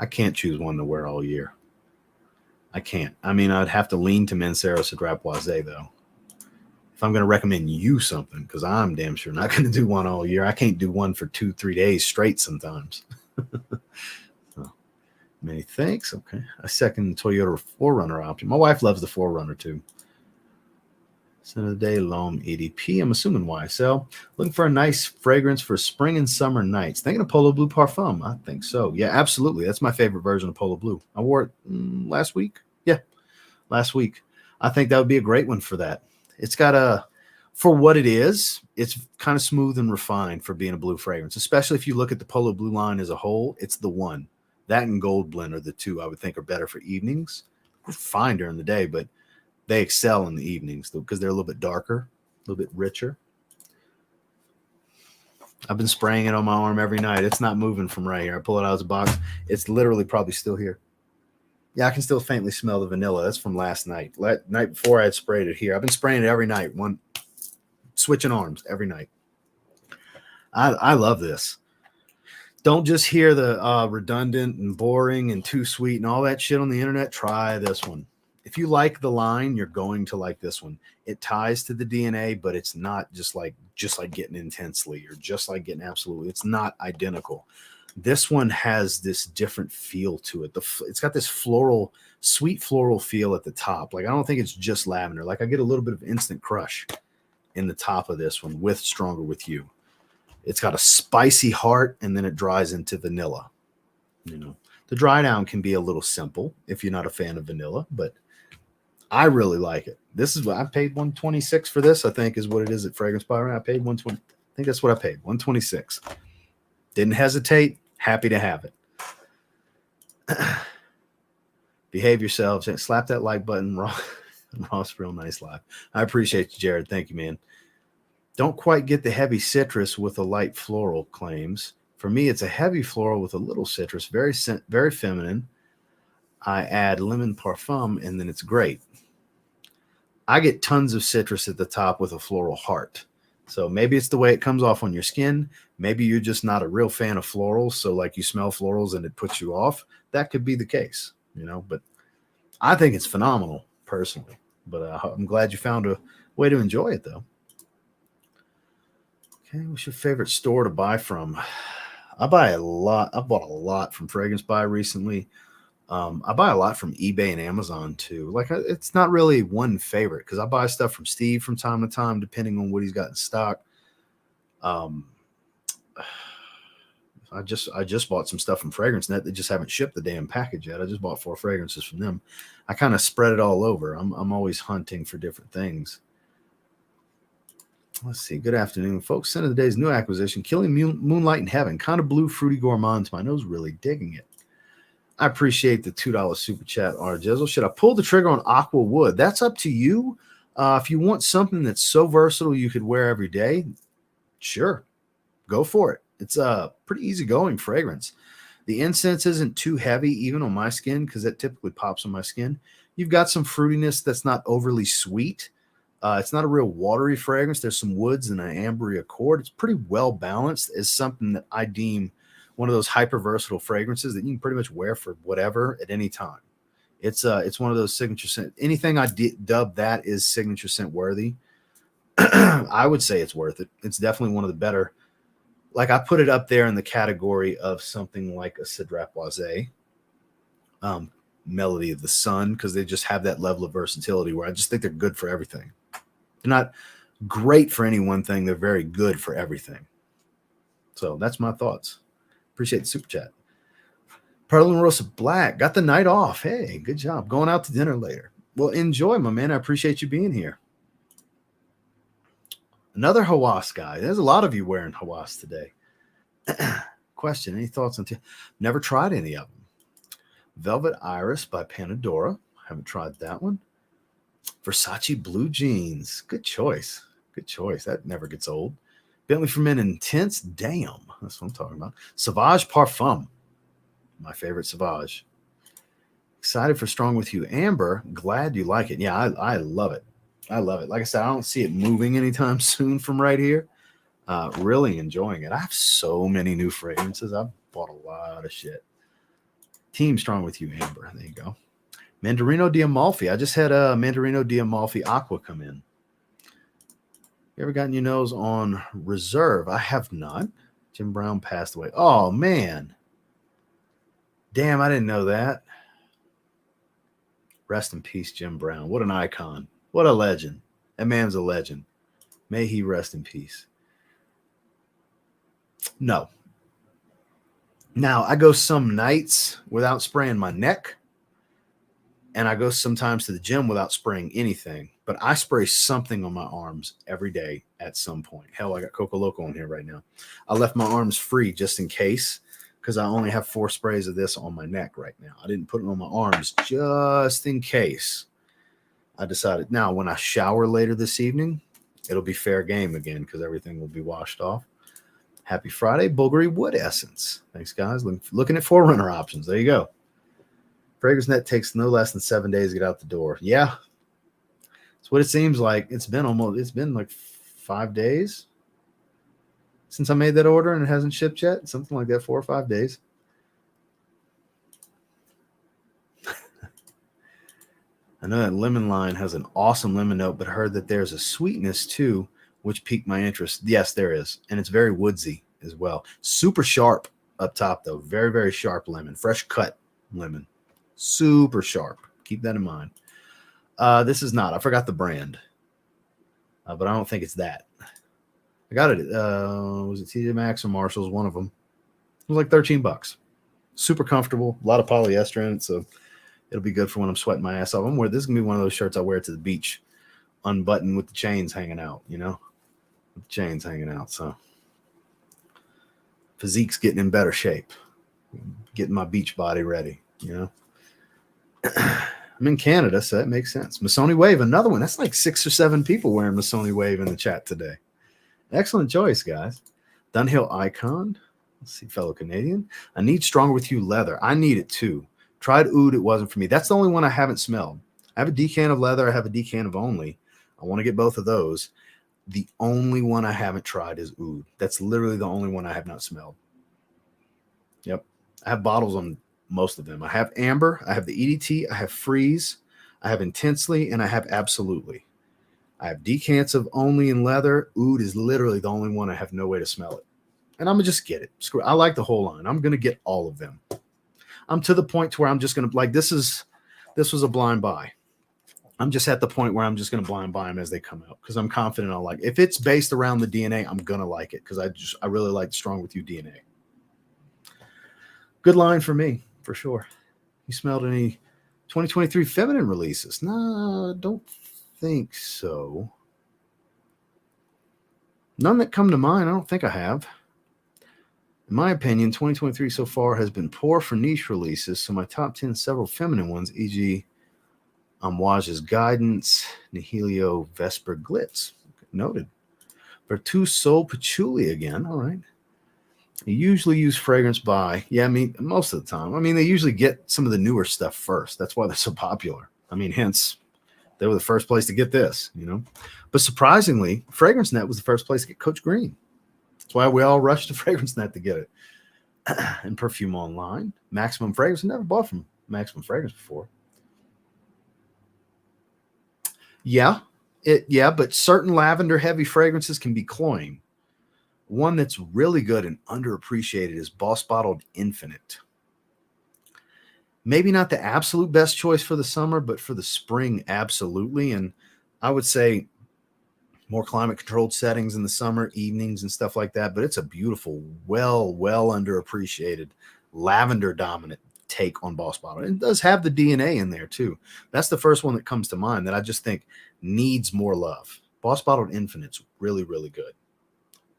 I can't choose one to wear all year. I can't. I mean, I'd have to lean to Mancera Cedrat though. If I'm going to recommend you something, because I'm damn sure not going to do one all year. I can't do one for 2-3 days straight sometimes. So, many thanks. Okay. I second the Toyota 4Runner option. My wife loves the 4Runner too. Scent of the day, L'Homme EDP. I'm assuming YSL. Looking for a nice fragrance for spring and summer nights. Thinking of Polo Blue Parfum. I think so. Yeah, absolutely. That's my favorite version of Polo Blue. I wore it last week. Yeah, last week. I think that would be a great one for that. It's got for what it is, it's kind of smooth and refined for being a blue fragrance, especially if you look at the Polo Blue line as a whole. It's the one. That and Gold Blend are the two I would think are better for evenings. Fine during the day, but they excel in the evenings because they're a little bit darker, a little bit richer. I've been spraying it on my arm every night. It's not moving from right here. I pull it out of the box. It's literally probably still here. Yeah, I can still faintly smell the vanilla. That's from last night. Night before I had sprayed it here. I've been spraying it every night. Switching arms every night. I love this. Don't just hear the redundant and boring and too sweet and all that shit on the internet. Try this one. If you like the line, you're going to like this one. It ties to the DNA, but it's not just like getting intensely or just like getting absolutely. It's not identical. This one has this different feel to it. It's got this floral, sweet floral feel at the top. Like I don't think it's just lavender. Like I get a little bit of instant crush in the top of this one with Stronger With You. It's got a spicy heart, and then it dries into vanilla. The dry down can be a little simple if you're not a fan of vanilla, but I really like it. This is what I paid $126 for this, I think is what it is at Fragrance Bar. I paid $120. think that's what I paid, $126. Didn't hesitate. Happy to have it. Behave yourselves and slap that like button. Ross, real nice live. I appreciate you, Jared. Thank you, man. Don't quite get the heavy citrus with a light floral claims. For me, it's a heavy floral with a little citrus, very feminine. I add lemon parfum, and then it's great. I get tons of citrus at the top with a floral heart. So maybe it's the way it comes off on your skin. Maybe you're just not a real fan of florals. So like you smell florals and it puts you off. That could be the case, you know, but I think it's phenomenal personally. But I'm glad you found a way to enjoy it though. Okay. What's your favorite store to buy from? I buy a lot. I bought a lot from Fragrance Buy recently. I buy a lot from eBay and Amazon too. Like it's not really one favorite because I buy stuff from Steve from time to time, depending on what he's got in stock. I just bought some stuff from Fragrance Net. They just haven't shipped the damn package yet. I just bought 4 fragrances from them. I kind of spread it all over. I'm always hunting for different things. Let's see. Good afternoon, folks. Scent of the day's new acquisition, Killing Moonlight in Heaven. Kind of blue, fruity gourmand to my nose. Really digging it. I appreciate the $2 super chat, R. Jizzle. Should I pull the trigger on Aqua Wood? That's up to you. If you want something that's so versatile you could wear every day, sure, go for it. It's a pretty easygoing fragrance. The incense isn't too heavy, even on my skin, because it typically pops on my skin. You've got some fruitiness that's not overly sweet. It's not a real watery fragrance. There's some woods and an ambery accord. It's pretty well balanced. It's something that I deem one of those hyper versatile fragrances that you can pretty much wear for whatever at any time. It's one of those signature scent. Anything I dub that is signature scent worthy. I would say it's worth it. It's definitely one of the better. Like I put it up there in the category of something like a Citra Poisé, Melody of the Sun, because they just have that level of versatility where I just think they're good for everything. They're not great for any one thing. They're very good for everything. So that's my thoughts. Appreciate the super chat. Perla Rosa Black got the night off. Hey, good job. Going out to dinner later. Well, enjoy, my man. I appreciate you being here. Another Hawas guy. There's a lot of you wearing Hawas today. Question, any thoughts on never tried any of them. Velvet Iris by Panadora. Haven't tried that one. Versace Blue Jeans. Good choice. Good choice. That never gets old. Bentley for Men Intense. Damn. That's what I'm talking about. Sauvage Parfum. My favorite Sauvage. Excited for Strong With You. Amber. Glad you like it. Yeah, I love it. I love it. Like I said, I don't see it moving anytime soon from right here. Really enjoying it. I have so many new fragrances. I've bought a lot of shit. Team Strong With You, Amber. There you go. Mandarino di Amalfi. I just had a Mandarino di Amalfi Aqua come in. You ever gotten your nose on Reserve? I have not. Jim Brown passed away. Oh, man. Damn, I didn't know that. Rest in peace, Jim Brown. What an icon. What a legend. That man's a legend. May he rest in peace. No. Now, I go some nights without spraying my neck, and I go sometimes to the gym without spraying anything, but I spray something on my arms every day at some point. Hell, I got Coco Loco on here right now. I left my arms free just in case because I only have 4 sprays of this on my neck right now. I didn't put it on my arms just in case. I decided now when I shower later this evening, it'll be fair game again because everything will be washed off. Happy Friday, Bulgari Wood Essence. Thanks, guys. Looking at Forerunner options. There you go. Fragrance Net takes no less than 7 days to get out the door. Yeah. That's what it seems like. It's been like 5 days since I made that order and it hasn't shipped yet. Something like that, 4 or 5 days. I know that lemon line has an awesome lemon note, but heard that there's a sweetness too, which piqued my interest. Yes, there is. And it's very woodsy as well. Super sharp up top, though. Very, very sharp lemon. Fresh cut lemon. Super sharp. Keep that in mind. This is not. I forgot the brand. But I don't think it's that. I got it. Was it TJ Maxx or Marshall's? One of them. It was like $13. Super comfortable. A lot of polyester in it, so it'll be good for when I'm sweating my ass off. This is going to be one of those shirts I wear to the beach, unbuttoned with the chains hanging out, you know? With the chains hanging out, so Physique's getting in better shape. Getting my beach body ready, you know. I'm in Canada, so that makes sense. Masoni Wave, another one. That's like 6 or 7 people wearing Masoni Wave in the chat today. Excellent choice, guys. Dunhill Icon. Let's see, fellow Canadian. I need Stronger With You leather. I need it too. Tried oud. It wasn't for me. That's the only one I haven't smelled. I have a decan of leather. I have a decan of only. I want to get both of those. The only one I haven't tried is oud. That's literally the only one I have not smelled. Yep. I have bottles on most of them. I have amber. I have the EDT. I have freeze. I have intensely. And I have absolutely. I have decants of only in leather. Oud is literally the only one I have no way to smell it. And I'm going to just get it. Screw it. I like the whole line. I'm going to get all of them. I'm to the point to where I'm just going to, like, this was a blind buy. I'm just at the point where I'm just going to blind buy them as they come out because I'm confident I'll like it. If it's based around the DNA, I'm going to like it because I really like the Strong With You DNA. Good line for me, for sure. You smelled any 2023 feminine releases? No, don't think so. None that come to mind. I don't think I have. In my opinion, 2023 so far has been poor for niche releases, so my top 10 several feminine ones, e.g. Amouage's Guidance, Nihilio Vesper Glitz. Noted. Vertu Sol Patchouli again. All right. You usually use fragrance by, yeah, I mean, most of the time. I mean, they usually get some of the newer stuff first. That's why they're so popular. I mean, hence, they were the first place to get this, you know. But surprisingly, Fragrance Net was the first place to get Coach Green. That's why we all rushed to Fragrance Net to get it. And Perfume Online, Maximum Fragrance. I never bought from Maximum Fragrance before. Yeah, but certain lavender heavy fragrances can be cloying. One that's really good and underappreciated is Boss Bottled Infinite. Maybe not the absolute best choice for the summer, but for the spring, absolutely. And I would say more climate-controlled settings in the summer, evenings and stuff like that. But it's a beautiful, well underappreciated, lavender-dominant take on Boss Bottled. It does have the DNA in there, too. That's the first one that comes to mind that I just think needs more love. Boss Bottled Infinite's really, really good.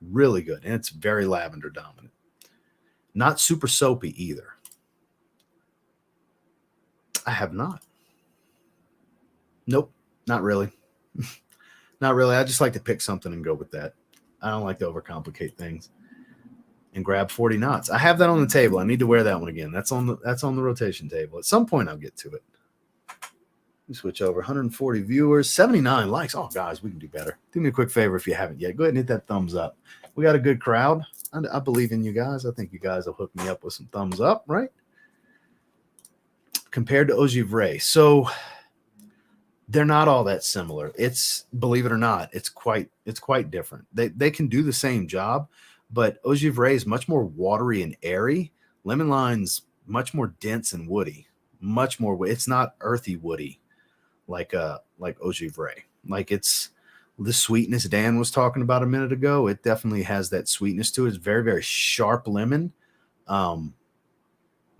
Really good. And it's very lavender-dominant. Not super soapy either. I have not. Nope, not really. Not really. I just like to pick something and go with that. I don't like to overcomplicate things. And grab 40 knots. I have that on the table. I need to wear that one again. That's on the rotation table. At some point, I'll get to it. We switch over. 140 viewers, 79 likes. Oh, guys, we can do better. Do me a quick favor if you haven't yet. Go ahead and hit that thumbs up. We got a good crowd. I believe in you guys. I think you guys will hook me up with some thumbs up, right? Compared to Eau Givray. So they're not all that similar. It's, believe it or not, it's quite different. They can do the same job, but Eau Givray is much more watery and airy. Lemon Line's much more dense and woody. Much more. It's not earthy woody like Eau Givray. Like it's the sweetness Dan was talking about a minute ago. It definitely has that sweetness to it. It's very, very sharp lemon.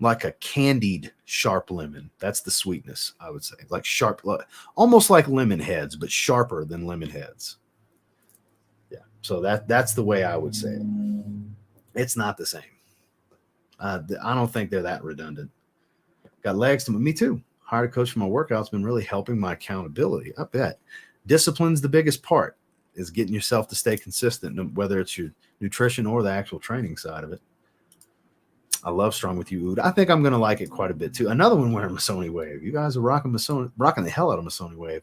Like a candied sharp lemon. That's the sweetness, I would say. Like sharp, almost like lemon heads, but sharper than lemon heads. Yeah. So that's the way I would say it. It's not the same. I don't think they're that redundant. Got legs to me too. Hired a coach for my workouts. Been really helping my accountability. I bet. Discipline's the biggest part, is getting yourself to stay consistent, whether it's your nutrition or the actual training side of it. I love Strong With You Oud. I think I'm going to like it quite a bit too. Another one wearing Masoni Wave. You guys are rocking the hell out of Masoni Wave.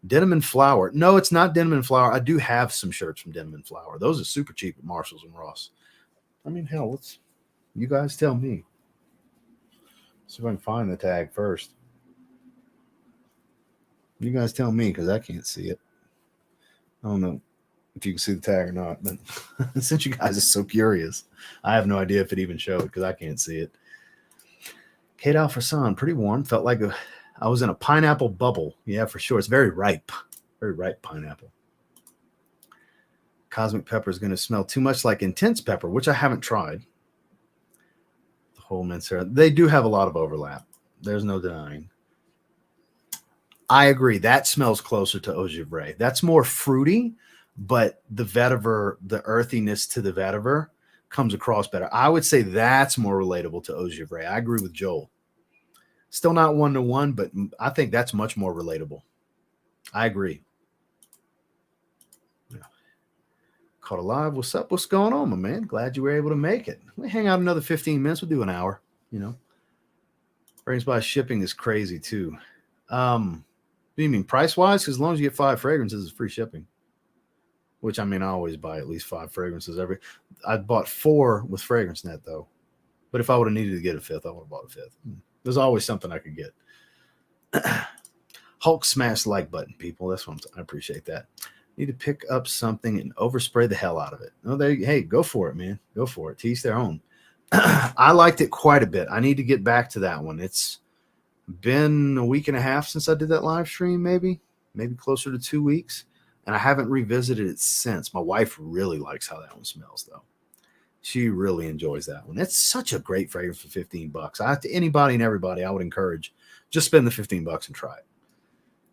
Denim and Flower. No, it's not Denim and Flower. I do have some shirts from Denim and Flower. Those are super cheap at Marshalls and Ross. I mean, hell, you guys tell me. See if I can find the tag first. You guys tell me because I can't see it. I don't know if you can see the tag or not, but since you guys are so curious, I have no idea if it even showed because I can't see it. Kate Alfreson, pretty warm. Felt like I was in a pineapple bubble. Yeah, for sure. It's very ripe pineapple. Cosmic Pepper is going to smell too much like Intense Pepper, which I haven't tried. The whole Mancera. They do have a lot of overlap. There's no denying. I agree. That smells closer to Eau Givray. That's more fruity. But the vetiver, the earthiness to the vetiver comes across better. I would say that's more relatable to Eau de Givray. I agree with Joel. Still not 1-to-1, but I think that's much more relatable. I agree. Yeah. Caught alive. What's up? What's going on, my man? Glad you were able to make it. We hang out another 15 minutes. We'll do an hour, you know. Fragrance by shipping is crazy too. Do you mean price-wise? Because as long as you get 5 fragrances, it's free shipping. Which, I mean, I always buy at least 5 fragrances every. I bought 4 with Fragrance Net, though. But if I would have needed to get a 5th, I would have bought a 5th. There's always something I could get. Hulk smash like button, people. That's what I appreciate that. Need to pick up something and overspray the hell out of it. Oh, hey, go for it, man. Go for it. To each their own. I liked it quite a bit. I need to get back to that one. It's been a week and a half since I did that live stream, maybe closer to 2 weeks. And I haven't revisited it since. My wife really likes how that one smells, though. She really enjoys that one. It's such a great fragrance for $15. To anybody and everybody, I would encourage, just spend the $15 and try it.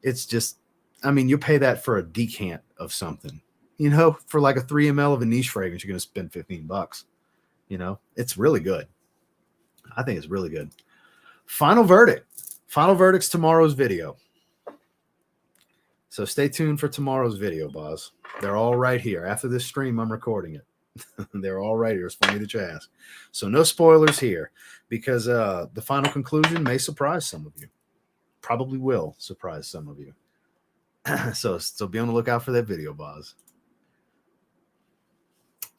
It's just, I mean, you pay that for a decant of something. You know, for like a 3 ml of a niche fragrance, you're going to spend $15. You know, it's really good. I think it's really good. Final verdict. Final verdict's tomorrow's video. So stay tuned for tomorrow's video, Boz. They're all right here. After this stream, I'm recording it. They're all right here. It's funny that you ask. So no spoilers here, because the final conclusion may surprise some of you. Probably will surprise some of you. So be on the lookout for that video, Boz.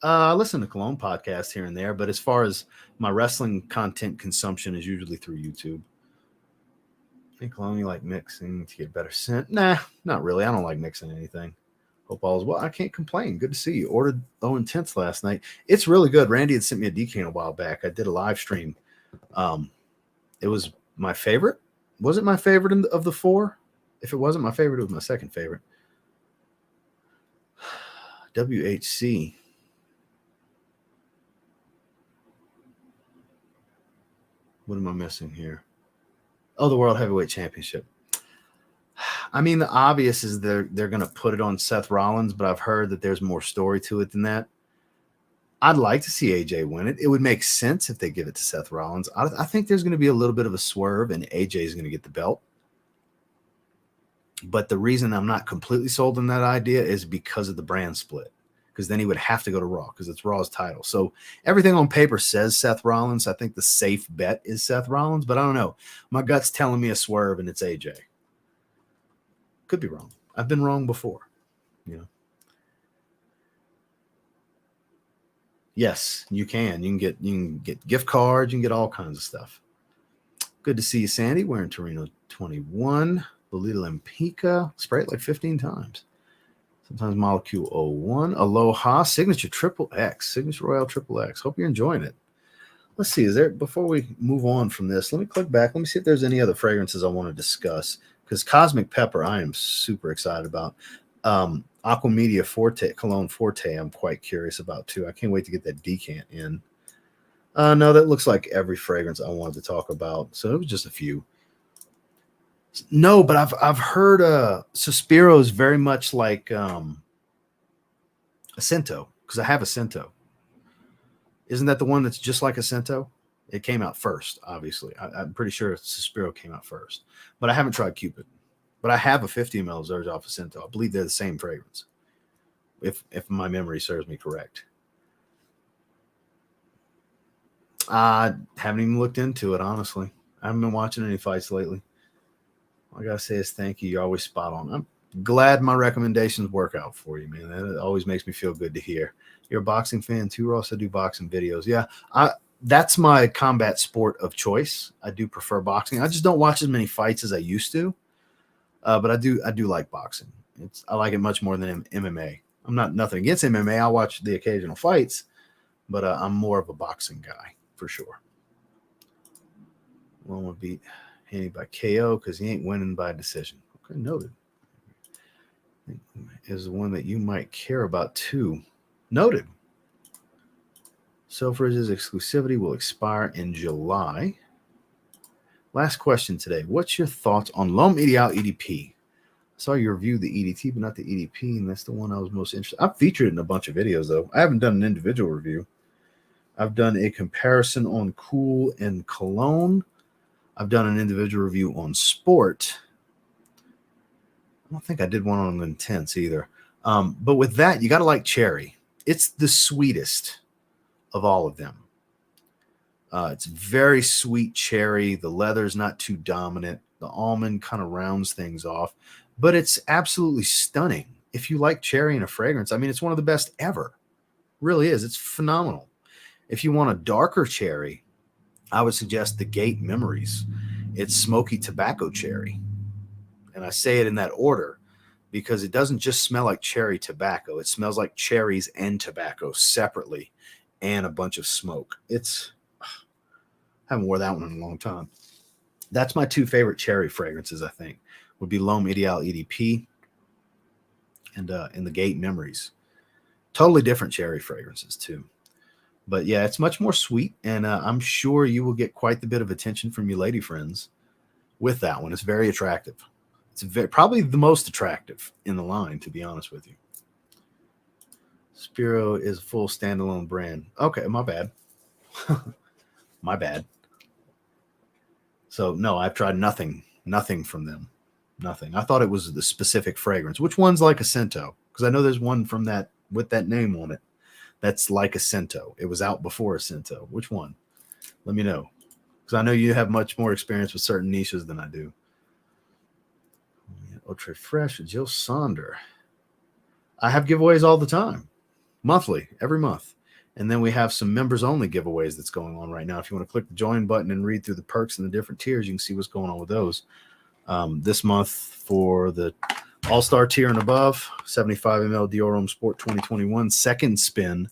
I listen to Cologne podcasts here and there, but as far as my wrestling content consumption is usually through YouTube. I think Cologne you like mixing to get better scent. Nah, not really. I don't like mixing anything. Hope all is well. I can't complain. Good to see you. Ordered Low Intense last night. It's really good. Randy had sent me a decant a while back. I did a live stream. It was my favorite. Was it my favorite of the 4? If it wasn't my favorite, it was my second favorite. WHC. What am I missing here? Oh, the World Heavyweight Championship. I mean, the obvious is they're going to put it on Seth Rollins, but I've heard that there's more story to it than that. I'd like to see AJ win it. It would make sense if they give it to Seth Rollins. I think there's going to be a little bit of a swerve, and AJ is going to get the belt. But the reason I'm not completely sold on that idea is because of the brand split. Because then he would have to go to Raw because it's Raw's title. So everything on paper says Seth Rollins. I think the safe bet is Seth Rollins, but I don't know. My gut's telling me a swerve and it's AJ. Could be wrong. I've been wrong before, you know. Yes, you can. You can get gift cards. You can get all kinds of stuff. Good to see you, Sandy. Wearing Torino 21. Lolita Lampica. Spray it like 15 times. Sometimes Molecule 01. Aloha. Signature Triple X. Signature Royale Triple X. Hope you're enjoying it. Let's see. Before we move on from this, let me click back. Let me see if there's any other fragrances I want to discuss. Because Cosmic Pepper, I am super excited about. Aqua Media Forte, Cologne Forte, I'm quite curious about too. I can't wait to get that decant in. No, that looks like every fragrance I wanted to talk about. So it was just a few. No, but I've heard Suspiro is very much like Acento, because I have Acento. Isn't that the one that's just like Acento? It came out first, obviously. I'm pretty sure Suspiro came out first. But I haven't tried Cupid. But I have a 50 ml Zaharoff Acento. I believe they're the same fragrance, if my memory serves me correct. I haven't even looked into it, honestly. I haven't been watching any fights lately. All I got to say is thank you. You're always spot on. I'm glad my recommendations work out for you, man. That always makes me feel good to hear. You're a boxing fan too, Ross? I do boxing videos. Yeah, that's my combat sport of choice. I do prefer boxing. I just don't watch as many fights as I used to. But I do like boxing. I like it much more than MMA. I'm nothing against MMA. I watch the occasional fights, but I'm more of a boxing guy for sure. One will beat Haney by KO because he ain't winning by decision. Okay, noted. Is the one that you might care about too. Noted. Selfridge's exclusivity will expire in July. Last question today. What's your thoughts on L'Homme Ideal EDP? I saw you review the EDT, but not the EDP, and that's the one I was most interested in. I've featured it in a bunch of videos, though. I haven't done an individual review. I've done a comparison on Cool and Cologne. I've done an individual review on Sport. I don't think I did one on Intense either. But with that, you got to like Cherry. It's the sweetest of all of them. It's very sweet cherry. The leather's not too dominant. The almond kind of rounds things off, but it's absolutely stunning. If you like cherry in a fragrance, I mean, it's one of the best ever. Really is. It's phenomenal. If you want a darker cherry, I would suggest the Gate Memories. It's smoky tobacco cherry. And I say it in that order because it doesn't just smell like cherry tobacco. It smells like cherries and tobacco separately and a bunch of smoke. I haven't worn that one in a long time. That's my two favorite cherry fragrances, I think, would be L'Homme Ideal EDP and the Gate Memories. Totally different cherry fragrances, too. But, yeah, it's much more sweet, and I'm sure you will get quite the bit of attention from your lady friends with that one. It's very attractive. It's probably the most attractive in the line, to be honest with you. Spiro is a full standalone brand. Okay, my bad. My bad. So, no, I've tried nothing from them. Nothing. I thought it was the specific fragrance. Which one's like a Scento? Because I know there's one from that with that name on it that's like a Scento. It was out before a Scento. Which one? Let me know. Because I know you have much more experience with certain niches than I do. Ultra Fresh, Jill Sonder. I have giveaways all the time. Monthly, every month. And then we have some members-only giveaways that's going on right now. If you want to click the join button and read through the perks and the different tiers, you can see what's going on with those. This month for the All-Star tier and above, 75 ml Dior Homme Sport 2021 second spin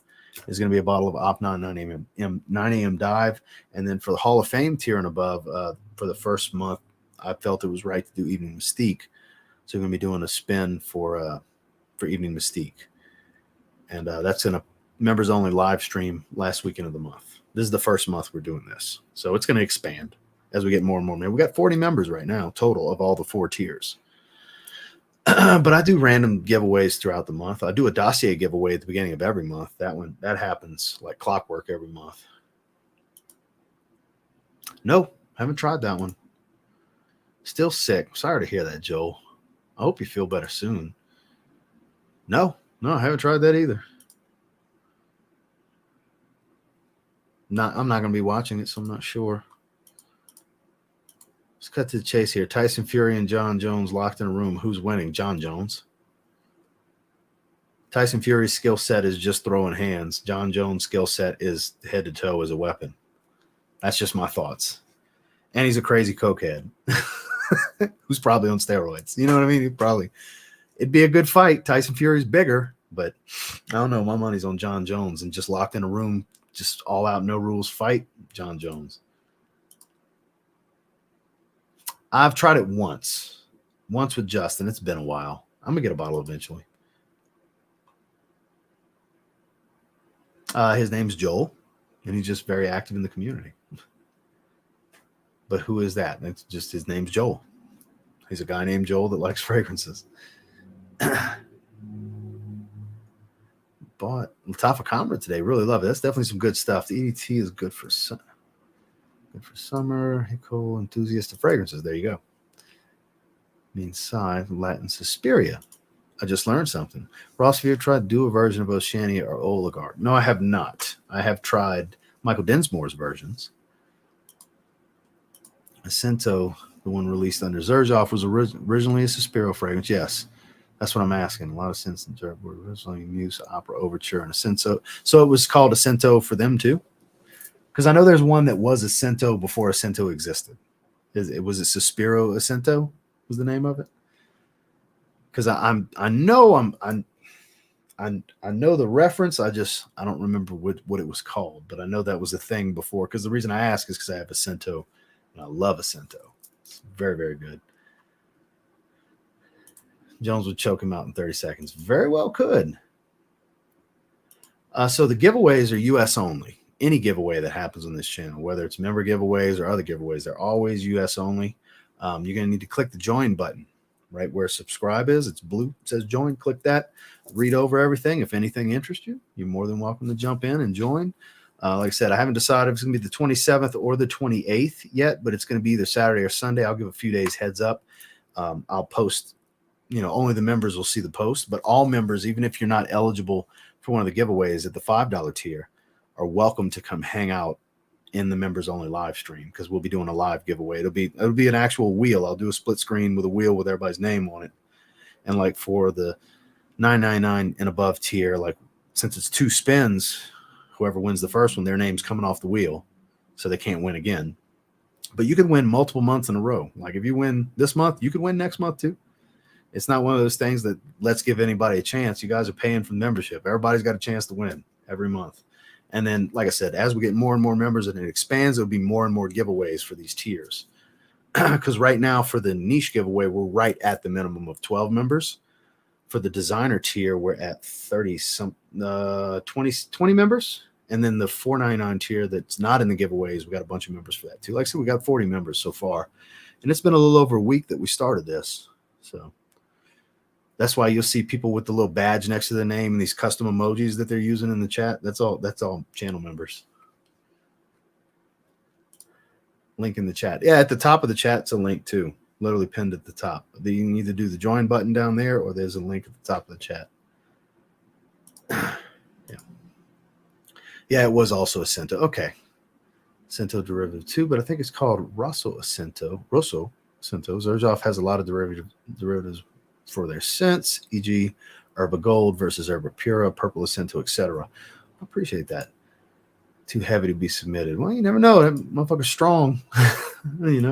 is going to be a bottle of Opnon 9 a.m. Dive. And then for the Hall of Fame tier and above, for the first month, I felt it was right to do Evening Mystique. So we're going to be doing a spin for Evening Mystique. And that's going to members only live stream last weekend of the month. This is the first month we're doing this. So it's going to expand as we get more and more. We got 40 members right now total of all the 4 tiers. But I do random giveaways throughout the month. I do a dossier giveaway at the beginning of every month. That happens like clockwork every month. No, haven't tried that one. Still sick. Sorry to hear that, Joel. I hope you feel better soon. No, I haven't tried that either. I'm not going to be watching it, so I'm not sure. Let's cut to the chase here. Tyson Fury and John Jones locked in a room. Who's winning? John Jones. Tyson Fury's skill set is just throwing hands. John Jones' skill set is head to toe as a weapon. That's just my thoughts. And he's a crazy cokehead who's probably on steroids. You know what I mean? It'd be a good fight. Tyson Fury's bigger, but I don't know. My money's on John Jones and just locked in a room. Just all out, no rules fight, John Jones. I've tried it once with Justin. It's been a while. I'm going to get a bottle eventually. His name's Joel, and he's just very active in the community. But who is that? It's just his name's Joel. He's a guy named Joel that likes fragrances. Bought Latafa Comrade today. Really love it. That's definitely some good stuff. The EDT is good for summer. Hicko enthusiast of fragrances. There you go. Means sigh, Latin Suspiria. I just learned something. Ross, have you ever tried to do a version of Oceania or Oligarch? No, I have not. I have tried Michael Densmore's versions. Ascento, the one released under Zaharoff, was originally a Suspiro fragrance. Yes. That's what I'm asking. A lot of sense were originally Muse Opera Overture and Ascento. So it was called Ascento for them too? Because I know there's one that was Ascento before Ascento existed. Was it Suspiro Ascento was the name of it? Because I know the reference. I don't remember what it was called, but I know that was a thing before. Because the reason I ask is because I have Ascento and I love Ascento. It's very, very good. Jones would choke him out in 30 seconds. Very well could. So the giveaways are U.S. only. Any giveaway that happens on this channel, whether it's member giveaways or other giveaways, they're always U.S. only. You're going to need to click the join button right where subscribe is. It's blue. It says join. Click that. Read over everything. If anything interests you, you're more than welcome to jump in and join. Like I said, I haven't decided if it's going to be the 27th or the 28th yet, but it's going to be either Saturday or Sunday. I'll give a few days heads up. I'll post, only the members will see the post, but all members, even if you're not eligible for one of the giveaways at the $5 tier, are welcome to come hang out in the members only live stream, because we'll be doing a live giveaway. It'll be an actual wheel. I'll do a split screen with a wheel with everybody's name on it. And like for the $9.99 and above tier, like since it's 2 spins, whoever wins the first one, their name's coming off the wheel, so they can't win again. But you could win multiple months in a row. Like if you win this month, you could win next month too. It's not one of those things that let's give anybody a chance. You guys are paying for membership. Everybody's got a chance to win every month. And then, like I said, as we get more and more members and it expands, there'll be more and more giveaways for these tiers. Because right now for the niche giveaway, we're right at the minimum of 12 members. For the designer tier, we're at 20 members. And then the $4.99 tier that's not in the giveaways, we got a bunch of members for that too. Like I said, we got 40 members so far. And it's been a little over a week that we started this. So that's why you'll see people with the little badge next to their name and these custom emojis that they're using in the chat. That's all channel members. Link in the chat. Yeah, at the top of the chat, it's a link too. Literally pinned at the top. You can either do the join button down there, or there's a link at the top of the chat. Yeah, it was also Acento. Okay. Acento derivative 2, but I think it's called Rosso Acento. Zaharoff has a lot of derivatives for their scents, e.g. Herba Gold versus Herba Pura, Purple Acento, etc. I appreciate that. Too heavy to be submitted. Well, you never know. That motherfucker's strong. They're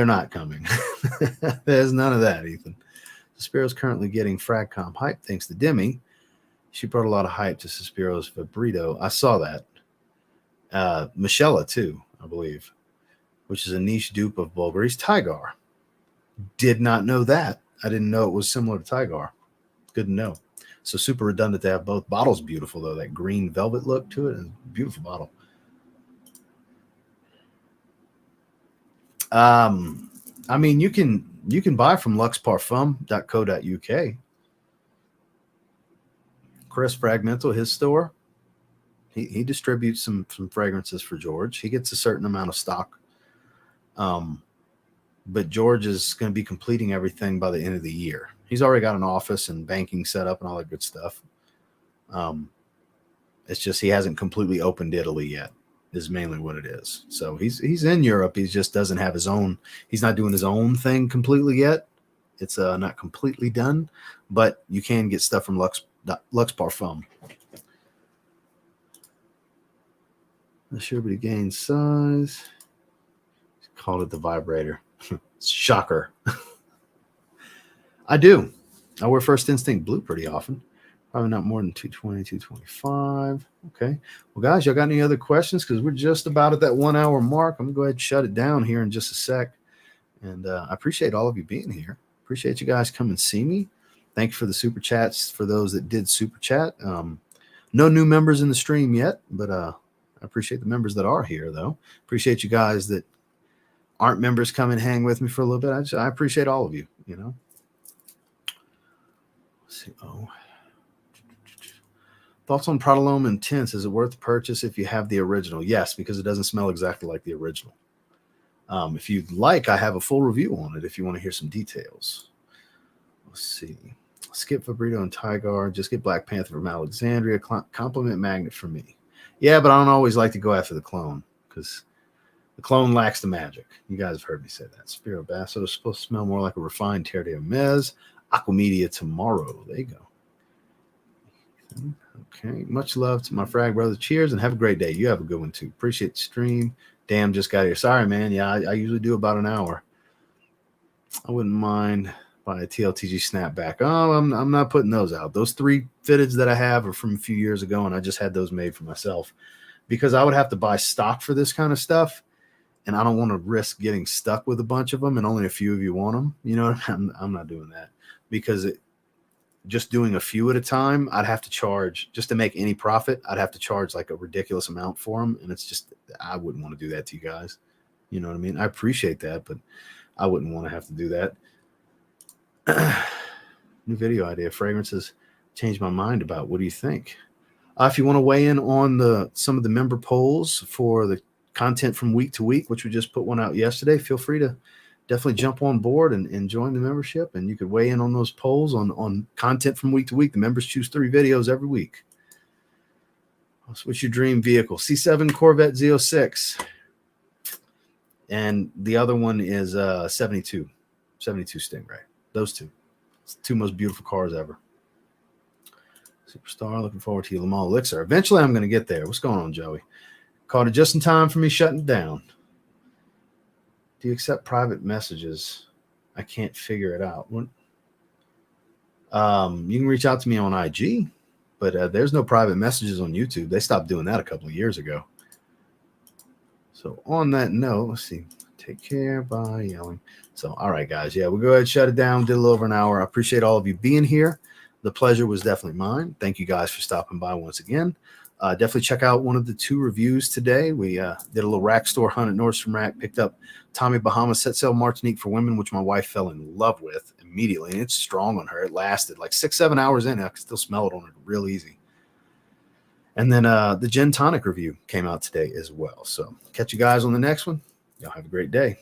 not coming. There's none of that, Ethan. Suspiro's currently getting Fragcom hype thanks to Demi. She brought a lot of hype to Suspiro's Fabrito. I saw that. Michela, too, I believe, which is a niche dupe of Bulgari's Tigar. Did not know that. I didn't know it was similar to Tigar. Good to know. So super redundant to have both. Bottle's beautiful, though. That green velvet look to it is a beautiful bottle. I mean, you can buy from luxparfum.co.uk. Chris Fragmental, his store, he distributes some fragrances for George. He gets a certain amount of stock. But George is going to be completing everything by the end of the year. He's already got an office and banking set up and all that good stuff. It's just he hasn't completely opened Italy yet, is mainly what it is. So he's in Europe. He just doesn't have his own. He's not doing his own thing completely yet. It's not completely done, but you can get stuff from Lux Parfum. The Sherbety gains size. Called it the vibrator. Shocker. I do. I wear First Instinct Blue pretty often. Probably not more than 220, 225. Okay. Well, guys, y'all got any other questions? Because we're just about at that 1 hour mark. I'm going to go ahead and shut it down here in just a sec. And I appreciate all of you being here. Appreciate you guys come and see me. Thank you for the super chats for those that did super chat. No new members in the stream yet, but I appreciate the members that are here, though. Appreciate you guys that aren't members come and hang with me for a little bit. I appreciate all of you, Let's see. Thoughts on Prodalome Intense? Is it worth the purchase if you have the original? Yes, because it doesn't smell exactly like the original. If you'd like, I have a full review on it if you want to hear some details. Let's see. Skip Fabrito and Tigar. Just get Black Panther from Alexandria. Compliment Magnet for me. Yeah, but I don't always like to go after the clone because the clone lacks the magic. You guys have heard me say that. Spiro Basso is supposed to smell more like a refined Terre de Hermes. Aqua Media tomorrow. There you go. Okay. Much love to my frag brothers. Cheers and have a great day. You have a good one too. Appreciate the stream. Damn, just got here. Sorry, man. Yeah, I usually do about an hour. I wouldn't mind buying a TLTG snapback. Oh, I'm not putting those out. Those 3 fitteds that I have are from a few years ago, and I just had those made for myself because I would have to buy stock for this kind of stuff, and I don't want to risk getting stuck with a bunch of them and only a few of you want them. You know, I'm not doing that because just doing a few at a time, I'd have to charge just to make any profit. I'd have to charge like a ridiculous amount for them. And it's just, I wouldn't want to do that to you guys. You know what I mean? I appreciate that, but I wouldn't want to have to do that. New video idea. Fragrances changed my mind about. What do you think? If you want to weigh in on some of the member polls for the content from week to week, which we just put one out yesterday, feel free to definitely jump on board and join the membership. And you could weigh in on those polls on content from week to week. The members choose 3 videos every week. What's your dream vehicle? C7 Corvette Z06. And the other one is 72 Stingray. Those two. It's the 2 most beautiful cars ever. Superstar, looking forward to you, Lamar Elixir. Eventually, I'm going to get there. What's going on, Joey? Caught it just in time for me shutting it down. Do you accept private messages? I can't figure it out. What? You can reach out to me on IG, but there's no private messages on YouTube. They stopped doing that a couple of years ago. So on that note, let's see. Take care by yelling. So, all right, guys. Yeah, we'll go ahead and shut it down. Did a little over an hour. I appreciate all of you being here. The pleasure was definitely mine. Thank you guys for stopping by once again. Definitely check out one of the 2 reviews today. We did a little rack store hunt at Nordstrom Rack, picked up Tommy Bahama Set Sail Martinique for Women, which my wife fell in love with immediately. And it's strong on her. It lasted like 6-7 hours in. I can still smell it on her real easy. And then the Gin Tonic review came out today as well. So catch you guys on the next one. Y'all have a great day.